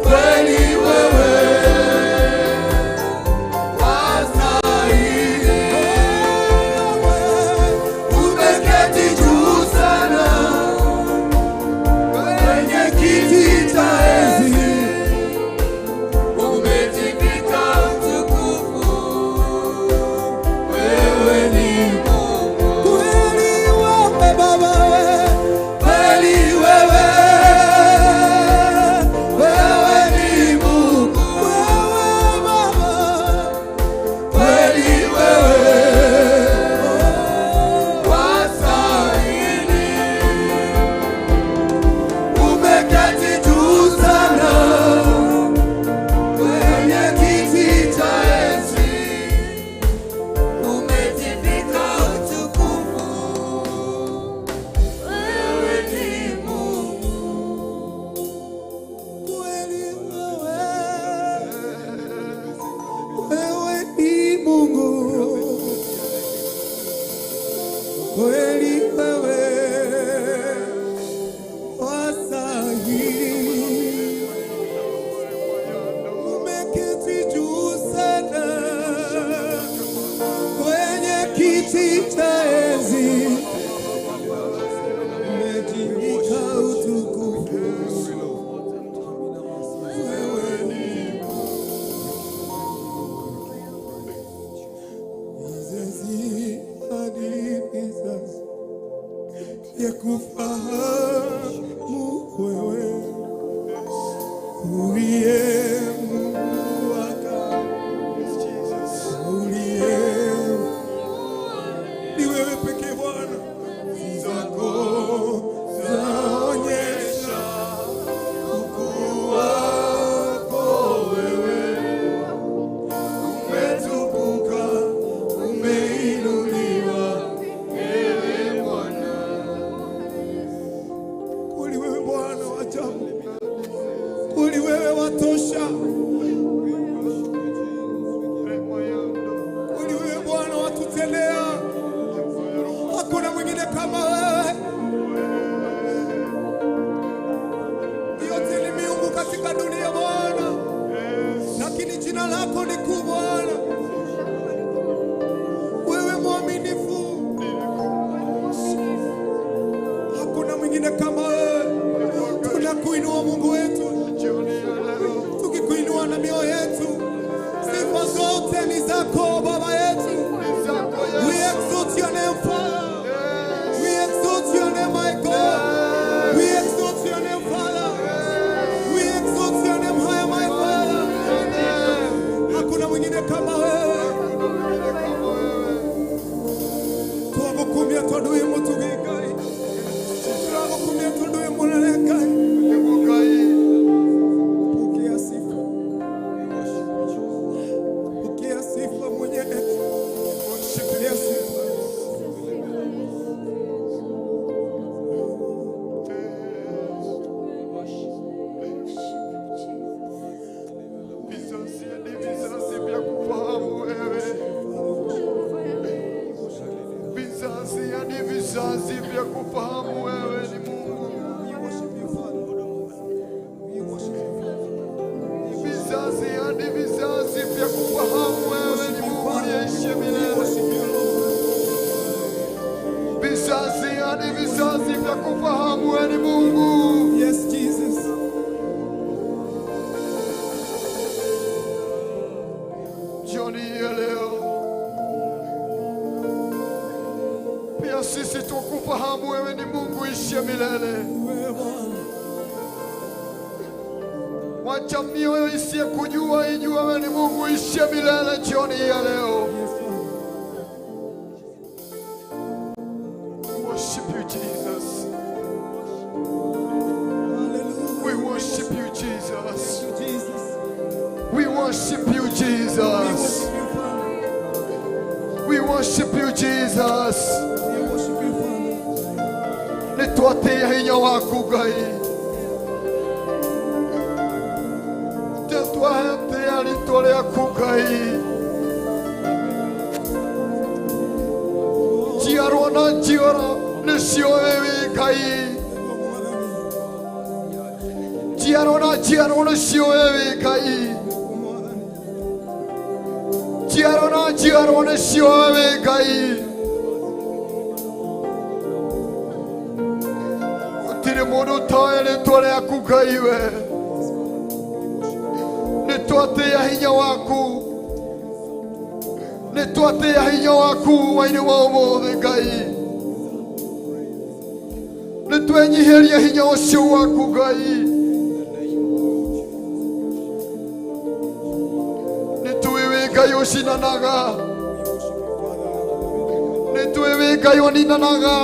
kweli wewe wastahili, umeketi juu sana kwenye kiti cha enzi, umejivika utukufu, wewe ni Mungu, kweli wewe Baba, kweli wewe ni Mungu, wewe Baba, kweli wewe wastahili, umeketi juu sana kwenye kiti cha enzi, umejivika utukufu, wewe ni Mungu, kweli wewe ni Mungu, kweli wewe wastahili, umeketi juu sana kwenye kiti cha enzi, umejivika utukufu, wewe ni vizazi hadi vizazi ya kufahamu wewe uliye Mungu wa kale uliye ni wewe pekee Bwana, zako zaonyesha ukuu wako wewe umetukuka umeinuliwa ewe Bwana. Kweli wewe Bwana wa ajabu, kweli wewe watosha, kweli wewe Bwana watutendea, hakuna mwingine kama wewe. Yote ni miungu katika dunia Bwana, lakini jina lako ni kuu Bwana, wewe mwaminifu, hakuna mwingine kama wewe. Tunakuinua Mungu wetu, tukikuinua na mioyo yetu, sifa zote ni zako Baba yetu. We exalt your name Father, we exalt your name my God, we exalt your name Father, we exalt your name higher my Father. Hakuna mwingine kama wewe, Vizazi vya kufahamu wewe ni Mungu. Vizazi hadi vizazi vya kufahamu wewe ni Mungu uliyeishi milele. Vizazi hadi vizazi vya kufahamu wewe ni Mungu. Yes, Jesus. Jioni ya leo pia sisi tukufahamu wewe ni Mungu ishiye milele. Wacha mioyo isiyekujua ijue wewe ni Mungu ishiye milele jioni ya leo. We worship you, Jesus. We worship you, Jesus. We worship you, Jesus. We worship you, Jesus. Nitwatia hinya waku Ngai. Tetwatia ritwa rĩaku Ngai. Njiarwa na njiarwa nĩcio wewe Ngai. Njiarwa na njiarwa nĩcio wewe Ngai. Njiarwa na njiarwa nĩcio wewe Ngai. Gũtirĩ mũndũ ũtoĩ rĩtwa rĩaku Ngai we. Nĩtwatĩa hinya waku. Nĩtwatĩa hinya waku waini wa ũmũthĩ Ngai. Nĩtwenyihĩrie hinya ũcio waku Ngai. Nĩtũĩ Ngai ũcinanaga. Nĩtũĩ Ngai ũninanaga.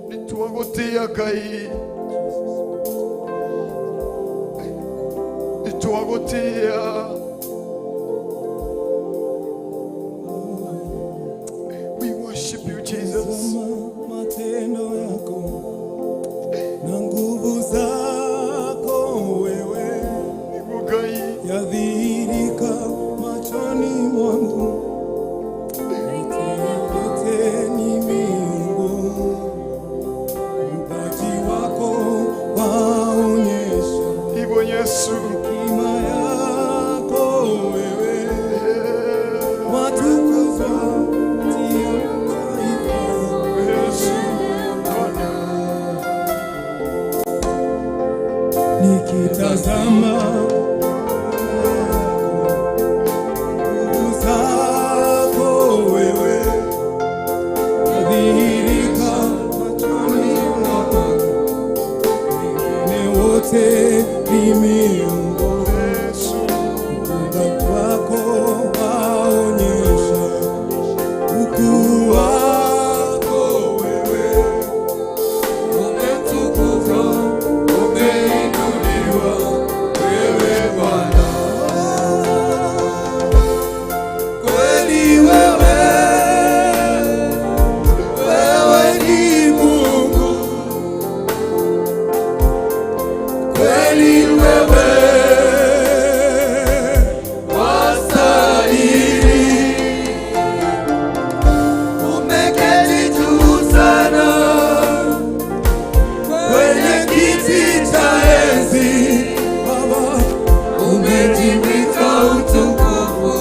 Nitwagutia Ngai. Nitwagutia. We worship you, Jesus. Matendo yako na nguvu zako wewe Ngai yadhihirika machoni mwangu. Yote ni miungu, mpaji wako waonyesha hivyo Yesu. hekima yako wewe, watukuza ndio taifa. Yesu. Nikitazama nguvu zako wewe yadhihirika machoni mwangu. Wengine wote ni miungu, uumbaji wako waonyesha ukuu wako wewe. Umetukuzwa, umeinuliwa wewe Bwana. Kweli wewe ni Mungu. Kweli wewe wastahili. Umeketi juu sana kwenye kiti cha enzi Baba, umejivika utukufu.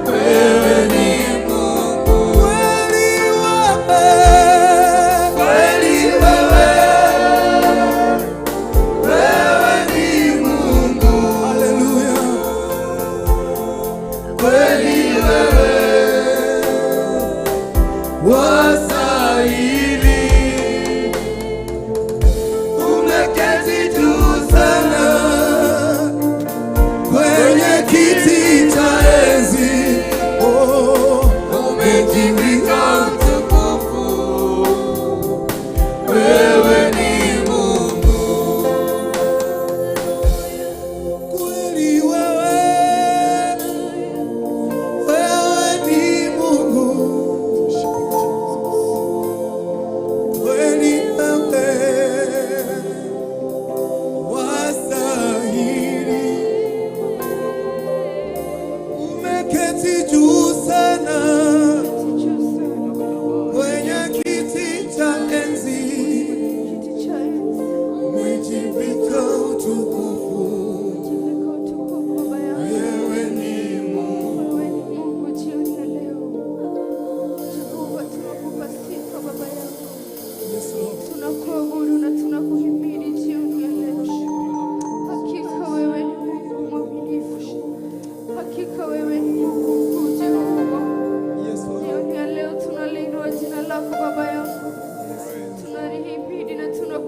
Wewe ni Mungu. Kweli wewe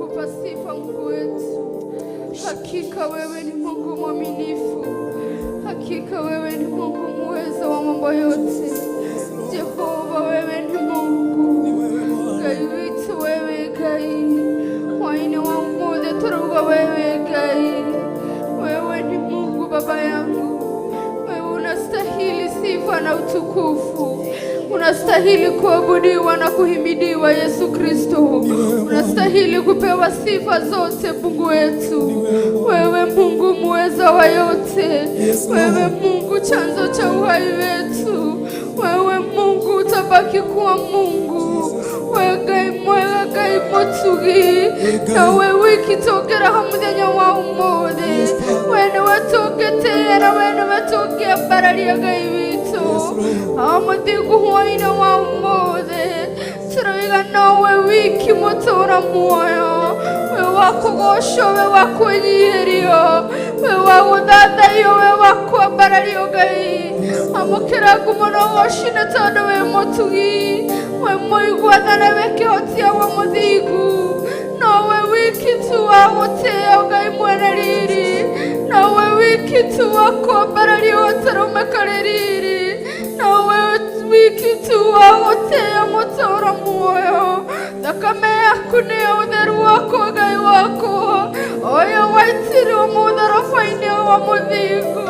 tunakupa sifa Mungu wetu. Hakika wewe ni Mungu mwaminifu. Hakika wewe ni Mungu muweza wa mambo yote. Jehova wewe ni Mungu. Gai witu wewe gai. Waine wa umoja turuga wewe gai. Wewe ni Mungu Baba yangu. Wewe unastahili sifa na utukufu. Unastahili kuabudiwa na kuhimidiwa Yesu Kristo. Unastahili kupewa sifa zote Mungu wetu. Wewe Mungu muweza wa yote. Wewe Mungu chanzo cha uhai wetu. Wewe Mungu utabaki kuwa Mungu. Wewe gai mwega gai motugi. Na wewe kitokera hamudenya wa umode. Wene watokete na wene watokea baralia gai wito. Amadigu huwaina wa umode. Turawiga nawe wiki motora moyo. We wako gosho, we wako nyirio. We wako dadayo, we wako barario gai. Amokera kumono washine tada we motugi. We moigwa dana weke hotia wa modigu. Nawe wiki tuwa hotea gai mwena riri. Nawe wiki tuwa ko barario tarome kareriri. Nawe wiki tuwa hotea motora moyo. Dakame yakune uderu wako gai wako. Oya waitiri wa mudara faine wa modigu.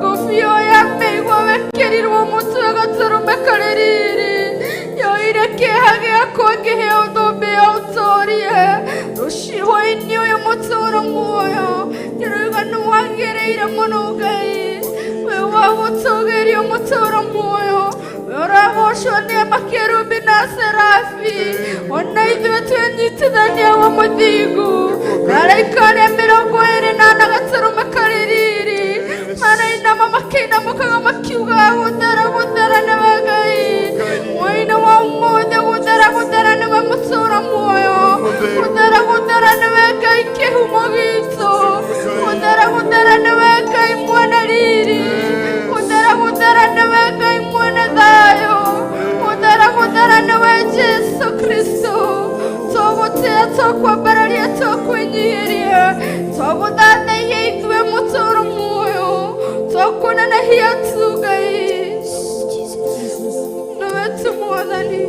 Gofio ya meiwa wekeri wa mutu ya gataro mekareriri. Yo ireke hage yako gehe odobe autorie. Roshi wainio ya motora moyo. Kiruga nuwangere ira monogai. Wewa wotogeri ya motora moyo. Ora moshone makerubi na serafi. Ona idwe tuenitidani ya wa modigu. Naraikane mirongo ere na nagataro mekareriri. Mana ina mama kina mukaga makiuga udara na wagai. Waina wa umoja udara na wamutora moyo. Udara na wagai kehu mogito. Udara na wagai mwana riri. Udara na wagai mwana dayo. Udara na wagai Yesu Kristo. Tobotea tokwa bararia tokwa nyiria. Tobodana yeitwe motoro moyo. Tokona na hiatu gai. Nawetu mwadhani.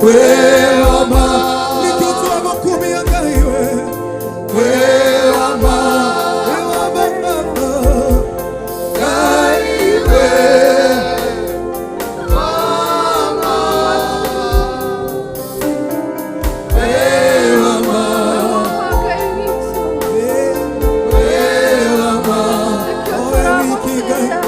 wewama nikitwa makumi ya gaiwe wewama wewama gaiwe mama wewama wewama owe wiki gaiwe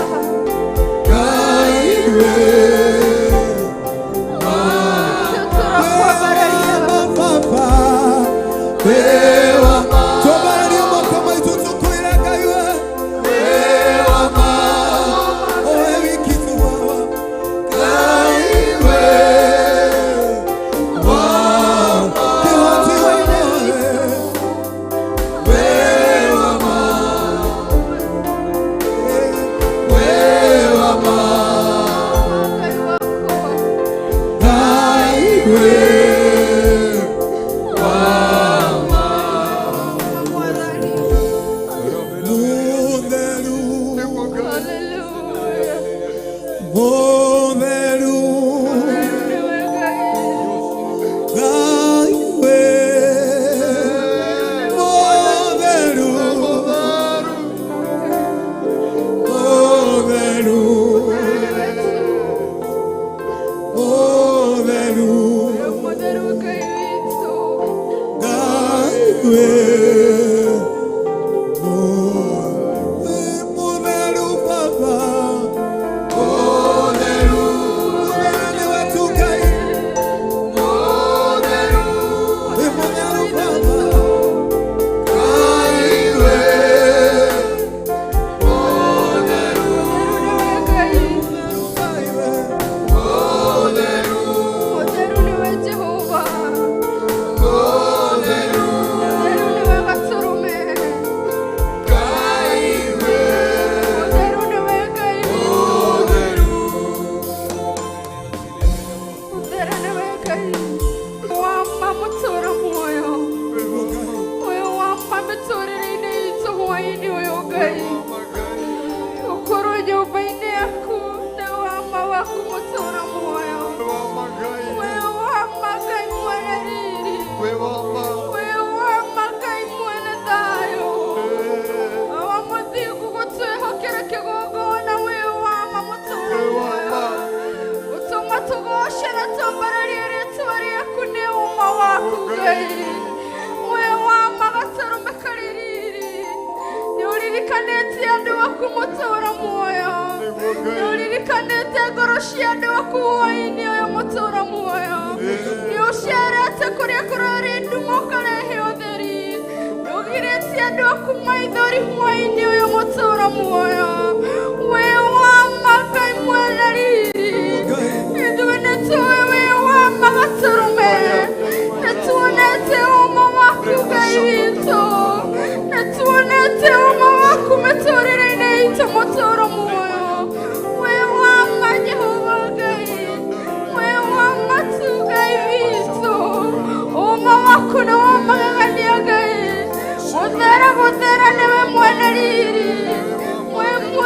Kuna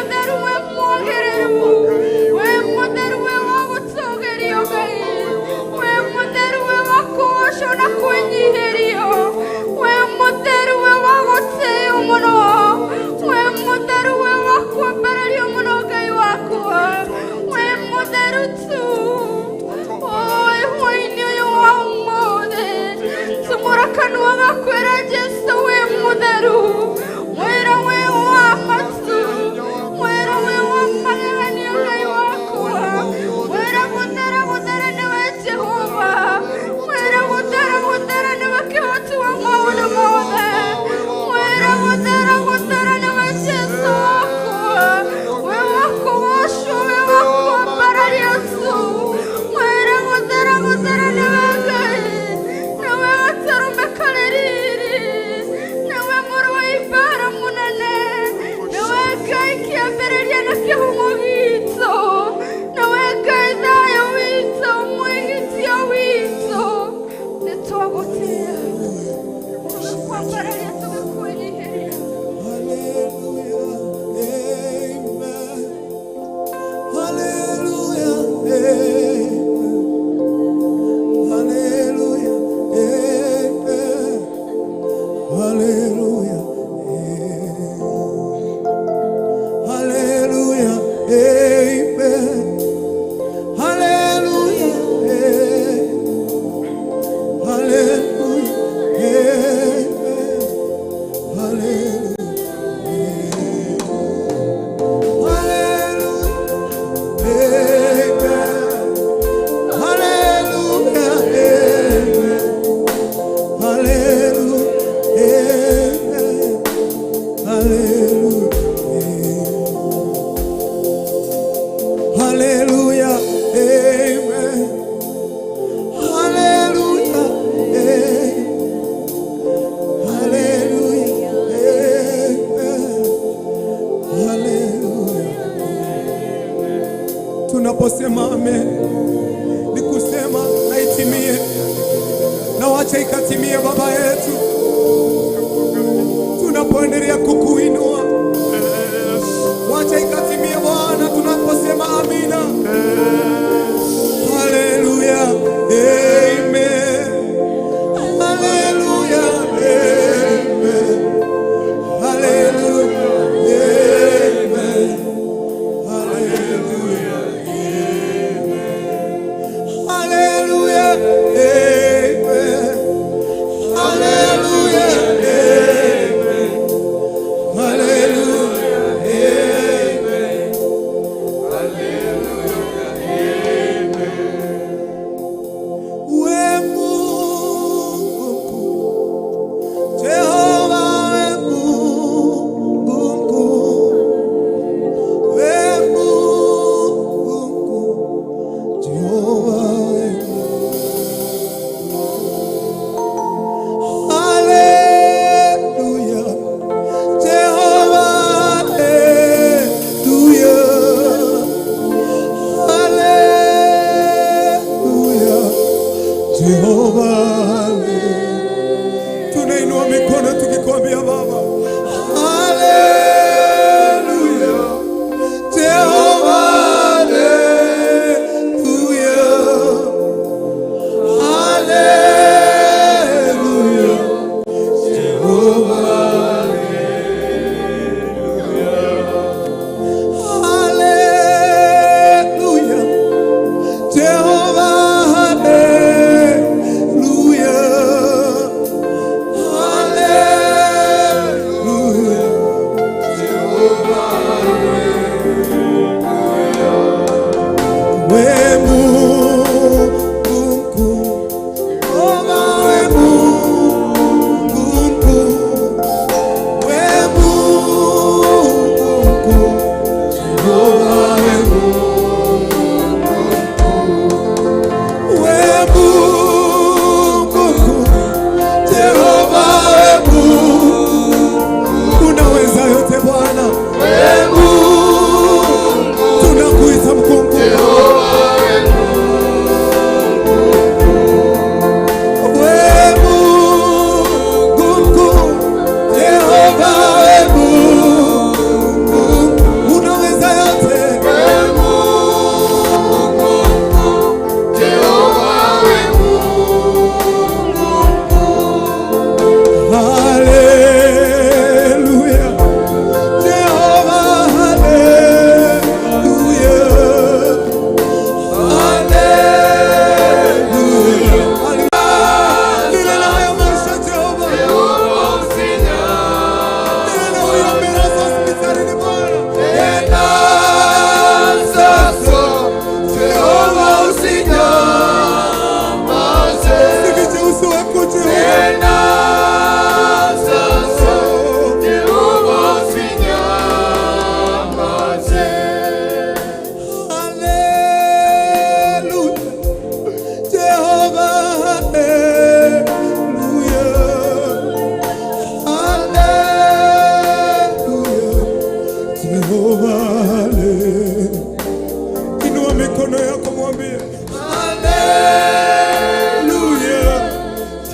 wacha ikatimie Baba yetu, tunapoendelea kukuinua, wacha ikatimie Bwana tunaposema amina. Haleluya, amen. Haleluya, amen. Haleluya, amen. Haleluya, amen. Haleluya, amen. Haleluya, amen. Haleluya, amen. We Mungu mkuu, Jehova we Mungu mkuu, we Mungu mkuu, Jehova we Mungu. Haleluya, Jehova, haleluya. Haleluya, Jehova. Tunainua mikono tukikwambia Baba, haleluya, Jehova, haleluya. Haleluya, Jehova, haleluya. Jehova, haleluya. Haleluya, Jehova, we Mungu mkuu, Jehova we Mungu mkuu, we Mungu mkuu, Jehova we we Mungu mkuu, Jehova we Mungu, unaweza yote Bwana, we Mungu, tunakuita mkuu mkuu, Jehova we Mungu mkuu, Jehova we Mungu, unaweza yote, we haleluya, Jehova, haleluya. Haleluya, nile na haya maisha Jehova, nile na huyo miraza hospitalini Bwana, tena sasa Jehova usinyamaze, sifiche uso wako Jehova. Inua mikono yako mwambie haleluya,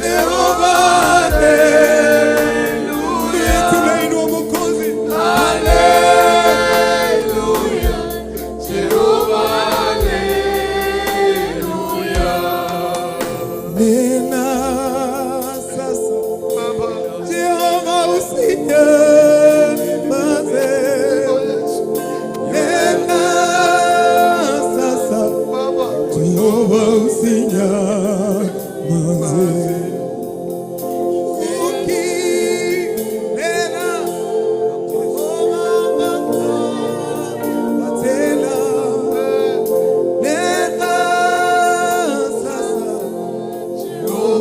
Jehova, haleluya. Tunainua Mwokozi, haleluya, Jehova, haleluya. Nena sasa Jehova usinyamaze, nena sasa Jehova usinyamaze, ukinena Jehova tena, nena sasa Jehova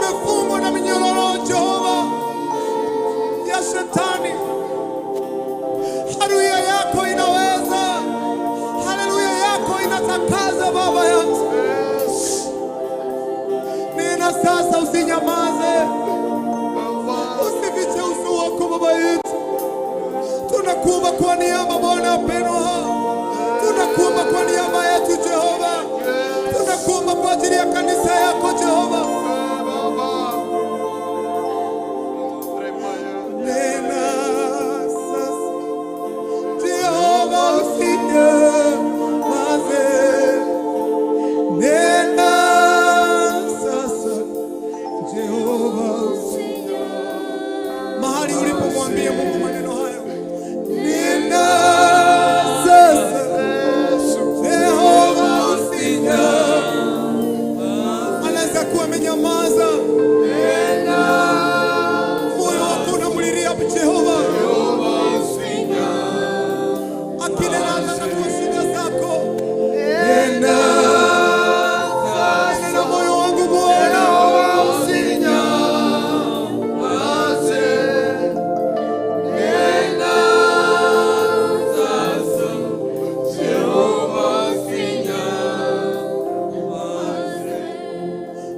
wamefungwa na minyororo Jehova ya shetani. Haleluya yako inaweza, haleluya yako inatakaza Baba yangu. Nena sasa, usinyamaze, usifiche uso wako Baba yetu. Tunakuomba kwa niaba Bwana mpendwa, tunakuomba kwa niaba yetu Jehova, tunakuomba kwa ajili ya kanisa yako Jehova. Nena sasa Jehova, usinyamaze. Nena sasa Jehova, mahali ulipomwambia Mungu maneno haya. Nena sasa Jehova, usinyamaze. Anaweza kuwa amenyamaza, moyo wako unamlilia Jehova, akinena anatatua shida zako. Nena moyo wangu Bwana,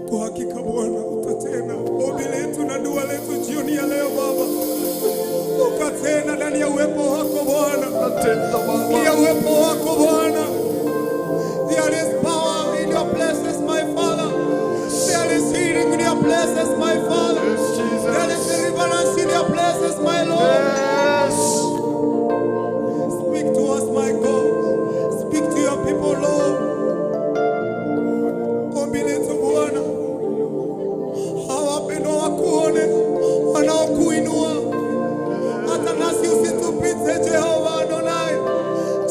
kwa hakika Bwana utatenda ombi letu na dua letu jioni ya leo Baba, ukatenda ndani ya uwepo wako Bwana, ndani ya uwepo wako Bwana. There is power in your places my Father, there is healing in your places my Father, there is deliverance in your places my Lord. Speak to us my God, speak to your people Lord. Ombi letu Bwana, hawa wapendwa wakuone, wanaokuinua, hata nasi usitupite Jehova Adonai,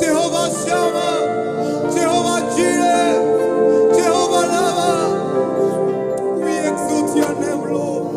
Jehova Shama, Jehova Jireh, Jehova Lava. We exalt your name Lord.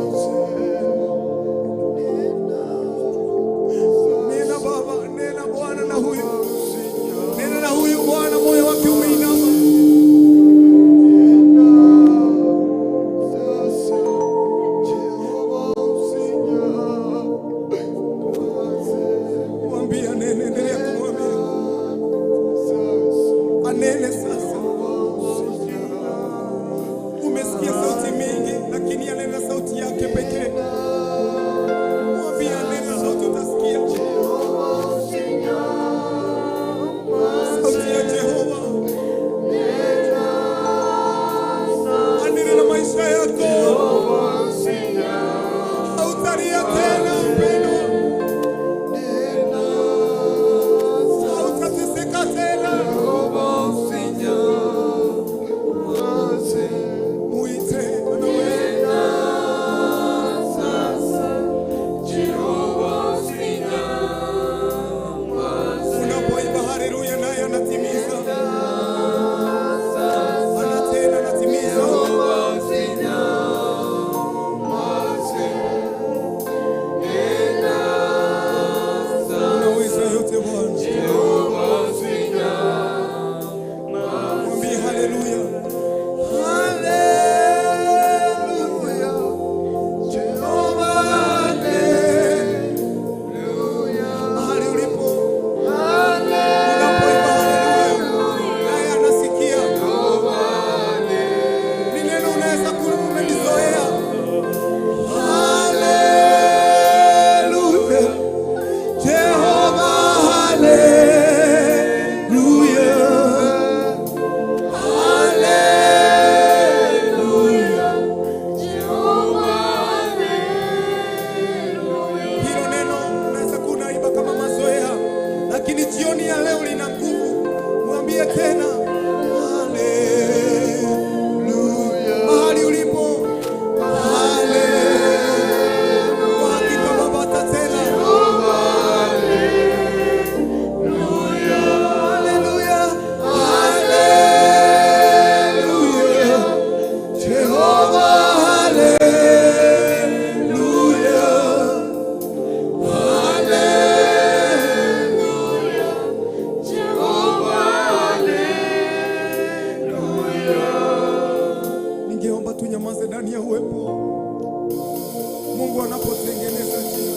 Mungu anapotengeneza njia.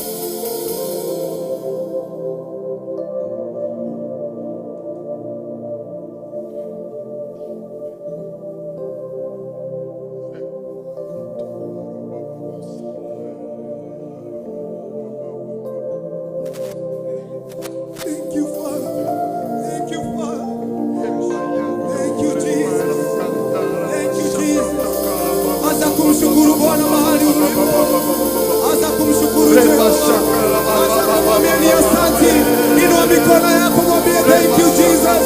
Thank you, Father. Thank you, Father. Thank you, Jesus. Thank you, Jesus. Anza kumshukuru Bwana mahali ulipo. Anza kumshukuru Jehova. Anza kumwambia ni asante. Inua mikono yako mwambie thank you, Jesus.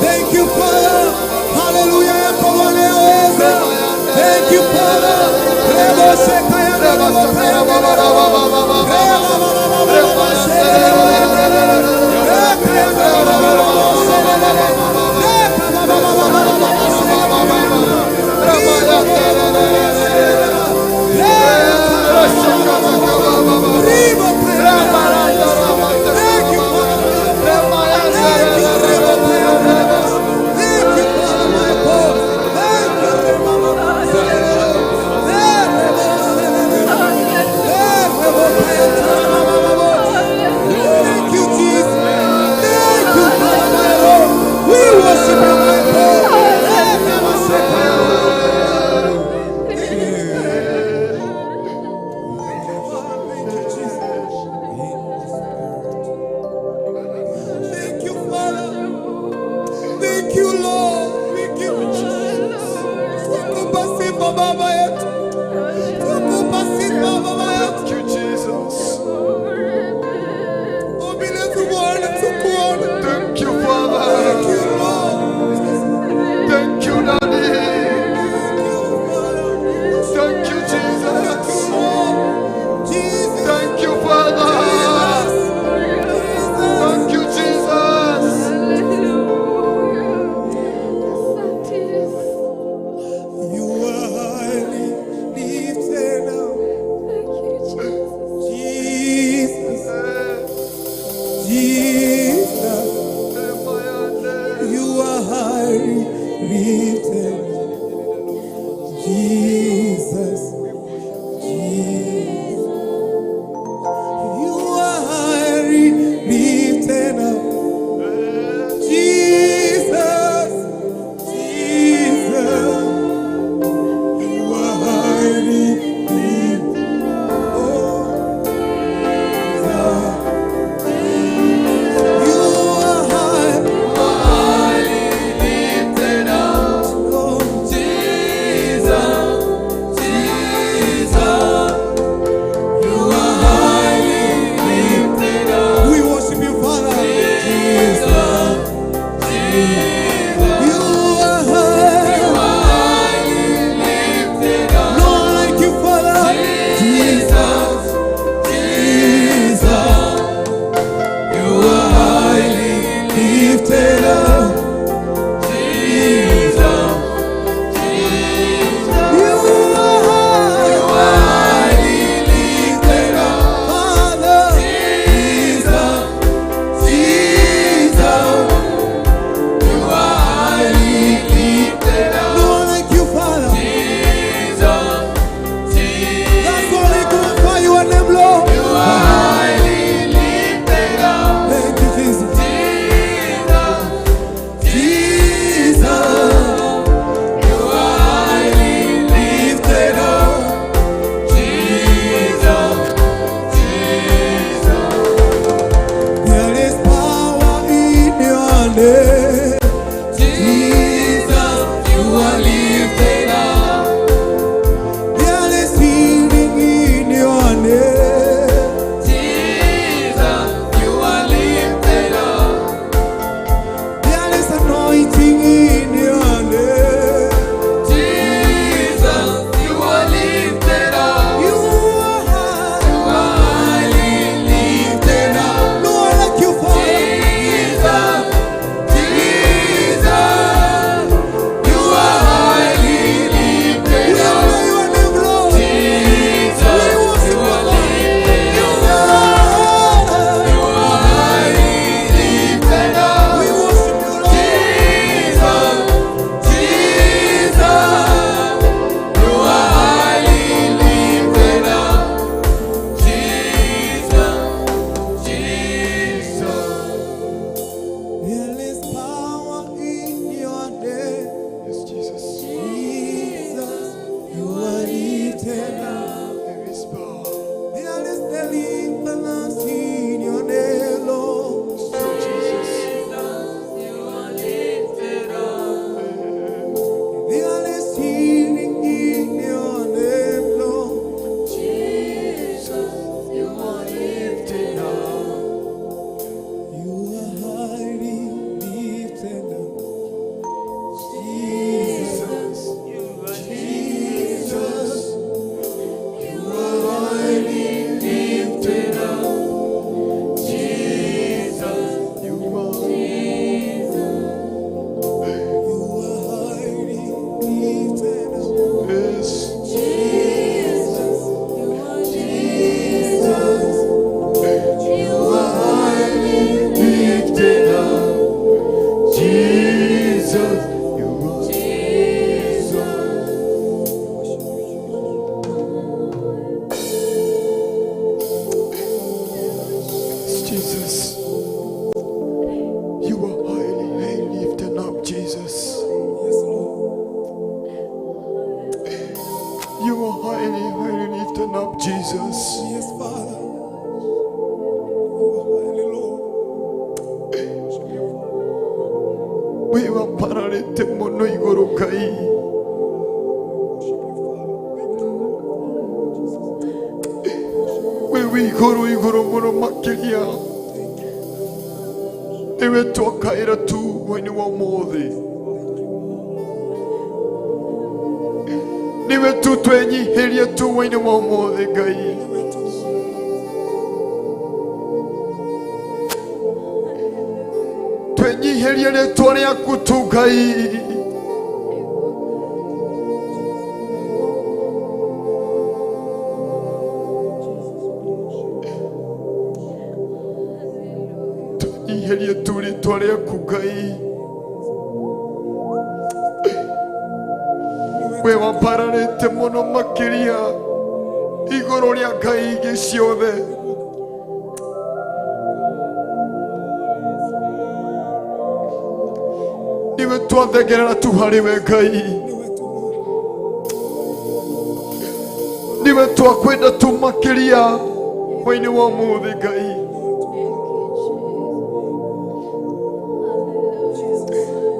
Thank you, Father. Hallelujah yako Bwana yaweza. Thank you, Father. Rebo sheka ya rebo kaya Jesus. You are highly, highly lifted up, Jesus. You are highly, highly lifted up, Jesus. Yes, Father. You are highly, Lord. We were paralete mono igoro kai. We igoro mono makiria. Ewe toka ira tu wani wa modhi. Niwe tu twenyi helia tu wani wa modhi gai. Twenyi helia le tuane akutu gai. Helia turi tuare akugai. We wa pararete mono makiria. Igoro ria kai gesiode. Niwe tuathegera tu hariwe kai. Niwe twakwenda tu makiria. Waini wa muthi kai.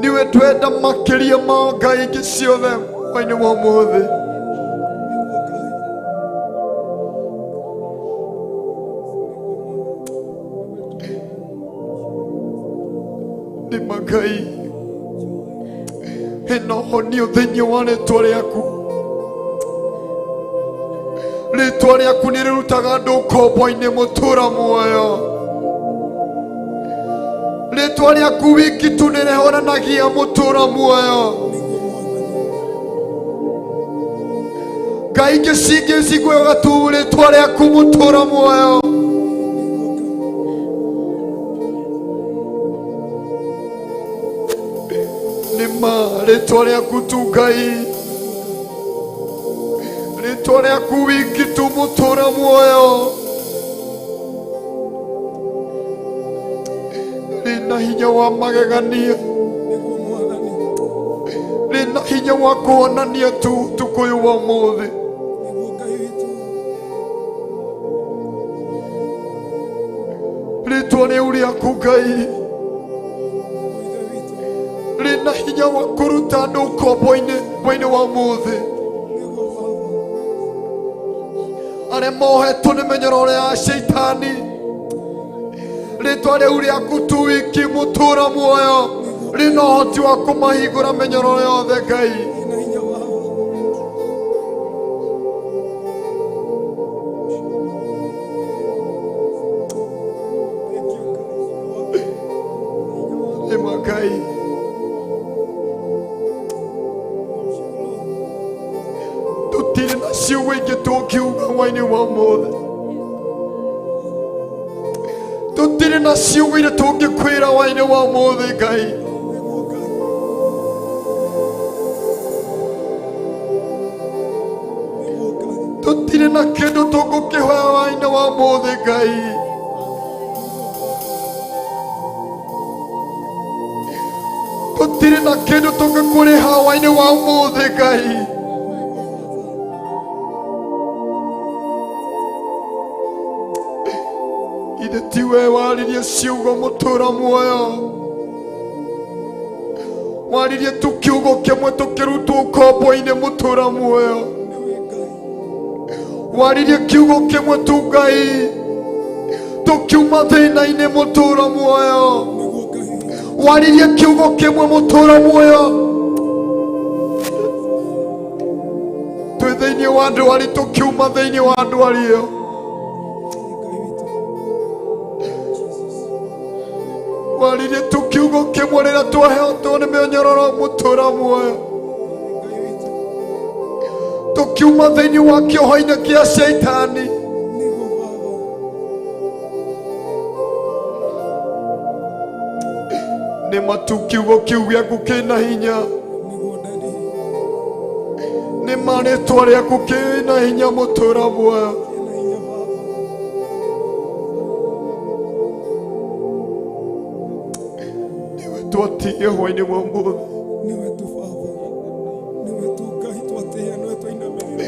Niwe twenda makiria ma ngai giciothe waini wa muthi. Ni magai hena honio thĩinĩ wa rĩĩtwa rĩaku. Rĩĩtwa rĩaku nĩ rĩrutaga andũ ũkombo-inĩ mũtũũra muoyo. Rĩĩtwa rĩaku wiki tu nĩ rĩhonanagia mũtũũra muoyo. Ngai ingĩ cingĩ ciguoga tu rĩĩtwa rĩaku mũtũũra muoyo. Nĩma rĩĩtwa rĩaku tu Ngai. Rĩĩtwa rĩaku wiki tu mũtũũra muoyo. Rĩna hinya wa magegania. Rĩna hinya wa kuonania tu ũtukũ wa ũmũthĩ. Rĩĩtwa rĩu rĩaku Ngai rĩna hinya wa kũruta andũ ũkombo-inĩ wa ũmũthĩ. Arĩa mohetwo nĩ mĩnyororo ya Shaitani. Rĩĩtwa rĩu rĩaku tu wiki mũtũũra muoyo rĩna ũhoti wa kũmahingũra mĩnyororo yothe Ngai. Nĩma Ngai tũtirĩ na ciugo ingĩ tũngiuga waini wa ũmũthĩ. Tũtirĩ na ciugo iria tũngĩkwĩra waini wa ũmũthĩ Ngai. Tũtirĩ na kĩndũ tũngĩkĩhoya waini wa ũmũthĩ Ngai. Tũtirĩ na kĩndũ tũngĩkũrĩha waini wa ũmũthĩ Ngai. Ithe tiwe waririe ciugo mũtũũra muoyo. Waririe tu kiugo kĩmwe tũkĩrutwo ũkombo-inĩ mũtũũra muoyo. Waririe kiugo kĩmwe tu Ngai tũkiuma thĩna-inĩ mũtũũra muoyo. Waririe kiugo kĩmwe mũtũũra muoyo twĩ thĩinĩ wa ndwari tũkiuma thĩinĩ wa ndwari ĩyo. Waririe tu kiugo kĩmwe rĩrĩa twahetwo nĩ mĩnyororo mũtũũra muoyo tũkiuma thĩinĩ wa kĩoho-inĩ kĩa Shaitani. Nĩma tu kiugo kĩu gĩaku kĩna hinya. Nĩma rĩĩtwa rĩaku kĩna hinya mũtũũra muoyo. twatige hwainĩ wa ũmũthĩ. Niwe tu Baba, niwe tu Ngai twatĩĩa, niwe twainamĩrĩra.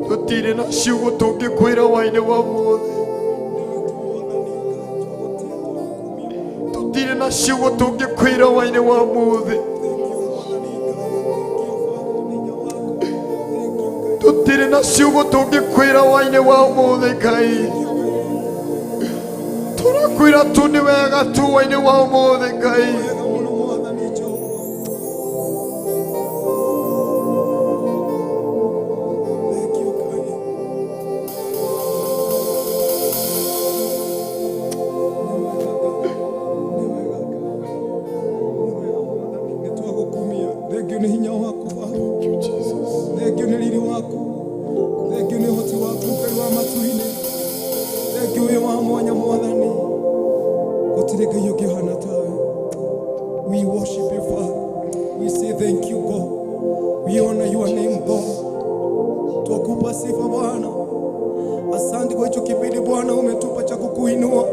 Tũtirĩ na ciugo tũngĩkwĩra hwainĩ wa ũmũthĩ. Tũtirĩ na ciugo tũngĩkwĩra hwainĩ wa ũmũthĩ. Tũtirĩ na ciugo tũngĩkwĩra hwainĩ wa ũmũthĩ Ngai. Tũrakwĩra tu nĩ wega tu hwainĩ wa ũmũthĩ Ngai. We worship you, Father. We say thank you, God. We honor your name, God. Twakupa sifa Bwana. Asante kwa hicho kipindi Bwana umetupa cha kukuinua.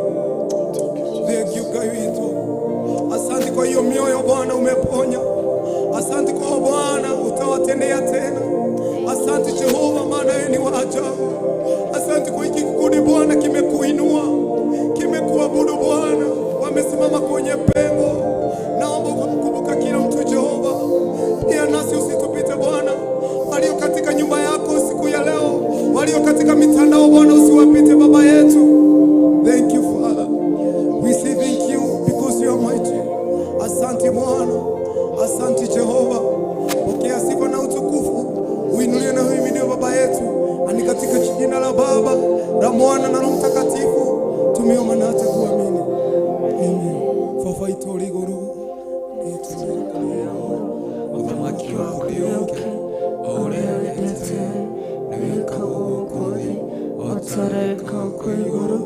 Thank you Ngai wetu. Asante kwa hiyo mioyo Bwana umeponya. Asante kwa Bwana utawatendea tena. Asante Jehova, maana wewe ni wa ajabu. Asante kwa hiki kikundi Bwana kimekuinua, kimekuabudu Bwana, wamesimama kwenye pengo. Naomba kukumbuka kila mtu Jehova, pia nasi usitupite Bwana, walio katika nyumba yako siku ya leo, walio katika mitandao Bwana usiwapite Baba yetu. Thank you Father, we say thank you because you are mighty. Asante Bwana, asante Jehova, pokea sifa na utukufu, uinuliwe na uhimidiwe Baba yetu. Ani katika jina la Baba, la Mwana na Roho Mtakatifu tumeomba na hata kuamini. Amen. Fafa itori goro. Uthamaki wako gĩũke, o ũrĩa wendete, nĩ wĩkagwo gũkũ thĩ, o ta ũrĩa wĩkagwo kũu igũrũ.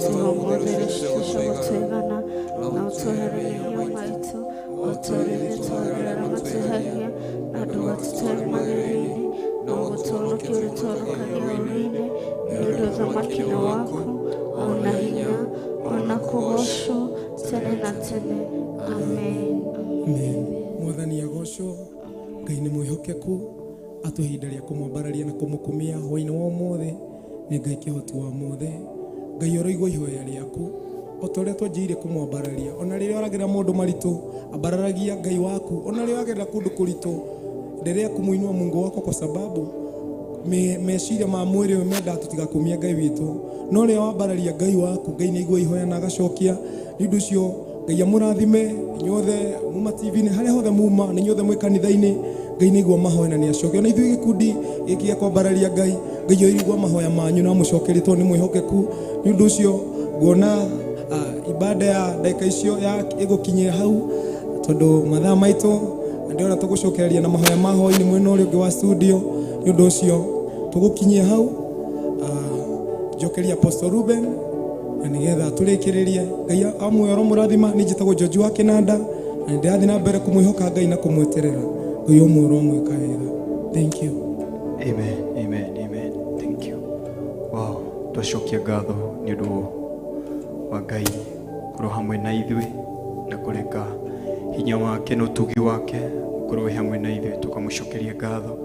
Tũhongothĩre tũtigana na ũtweherere hinya maitũ, o ta ũrĩa wĩtwarĩra matwehagia na ndũgatũtware magerio-inĩ, no gũtũhonokia ũrĩtũhonokagia ũũru-inĩ. Nĩ ũndũ ũthamaki nĩ waku, ona hinya, ona kũgocwo tene na tene. Amen. Amen. Mwathani agocwo, Ngai nĩ mwĩhokeku, atũhe ihinda rĩa kũmwambararia na kũmũkumia hwaĩ-inĩ wa ũmũthĩ. Nĩ Ngai kĩhoti wa mothe. Ngai ũroigua ihoya rĩaku, o ta ũrĩa twanjĩrĩire kũmwambararia. Ona rĩrĩa ũragerera maũndũ maritũ, ambararagia Ngai waku. Ona rĩrĩa ũragerera kũndũ kũritũ, endelea kumuinua Mungu wako, kwa sababu meciria ma mwĩrĩ ũyũ mendaga tũtigakumia Ngai witũ. No rĩrĩa wambararia Ngai waku, Ngai nĩ aigua ihoya na agacokia. Nĩ ũndũ ũcio Ngai amũrathime inyuothe muma TV-inĩ, harĩa hothe muma, na inyuothe mwĩ kanitha-inĩ. Ngai nĩ aigua mahoya na nĩ acokia. Ona ithuĩ gĩkundi gĩkĩ gĩa kwambararia Ngai, Ngai aigua mahoya manyu na amũcokerie, nĩ mwĩhokeku. Nĩ ũndũ ũcio nguona ibada ya dakika icio ya ĩgũkinyĩra hau, tondũ mathaa maitũ ndĩrona tũgũcokereria na mahoya ma hwaĩ-inĩ mwena ũrĩa ũngĩ wa studio. Nĩ ũndũ ũcio tũgũkinyie hau, njokeria Apostle Ruben na nĩgetha tũrĩkĩrĩrie. Ngai amwe mũrathima. Nĩ njĩtagwo George wa Kĩnanda, na ndĩrathiĩ na mbere kũmwĩhoka Ngai na kũmweterera. Ngai ũmwe ũromwĩka wega. Thank you. Amen, amen, amen. Thank you. Wow, twacokia ngatho nĩ ũndũ wa Ngai korwo hamwe na ithuĩ na kũreka hinya wake na ũtugi wake ũkorwo hamwe na ithuĩ. Tũkamũcokeria ngatho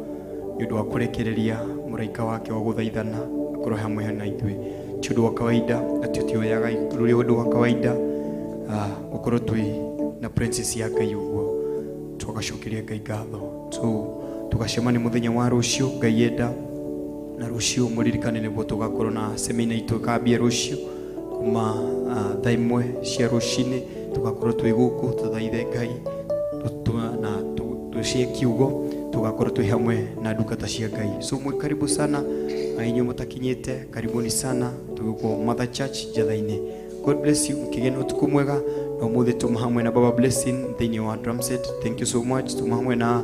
nĩ ũndũ wa kũrekereria mũraika wake wa gũthaithana akorwo hamwe na ithuĩ. Ti ũndũ wa kawaida, atĩ tioyaga rũrĩa ũndũ wa kawaida gũkorwo twĩ na princess ya Ngai ũguo. Tũgacokeria Ngai ngatho. Tũgacemania mũthenya wa rũciũ Ngai enda, na rũciũ mũririkane nĩguo tũgakorwo na semina itũ ĩkambia rũciũ kuma thaa 1 cia rũcinĩ. Tũgakorwo twĩ gũkũ tũthaithe Ngai na tũcie kiugo, tũgakorwo twĩ hamwe na ndungata cia Ngai. So mwĩ karibu sana, inyuĩ mũtakinyĩte karibuni sana. Tũgũkwo Mother Church Njatha-inĩ. God bless you. Mkigeni ũtukũ mwega, na ũmũthĩ tuma hamwe na Baba Blessing thĩinĩ wa drum set. Thank you so much. Tuma hamwe na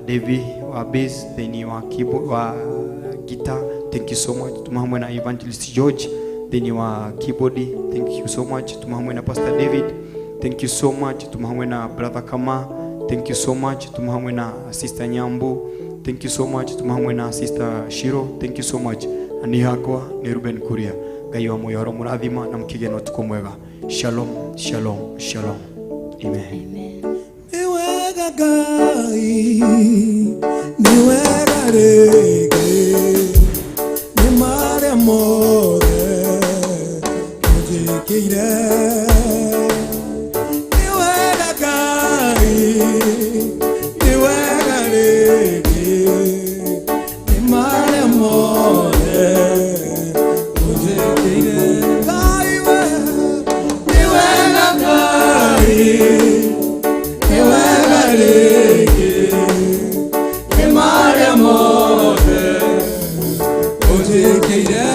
Devi wa bass thĩinĩ wa keyboard wa guitar. Thank you so much. Tuma hamwe na Evangelist George thĩinĩ wa keyboard. Thank you so much. Tuma hamwe na Pastor David. Thank you so much. Tuma hamwe na Brother Kama. Thank you so much. Tuma hamwe na Sister Nyambu. Thank you so much. Tuma hamwe na Sister Shiro. Thank you so much. Ani hakwa ni Ruben Kuria. Ngai wa moyo mũrathima na mkigeni ũtukũ mwega. Shalom, shalom, shalom. Amen. Amen. Ngai ni wega rĩngĩ nĩ marĩa mothe ũnjĩkĩire ni wega Ngai ni wega rĩngĩ nĩ marĩa mothe ũnjĩkĩire Ngai we ni wega Ngai ni wega rĩngĩ nĩ marĩa mothe ũnjĩkĩire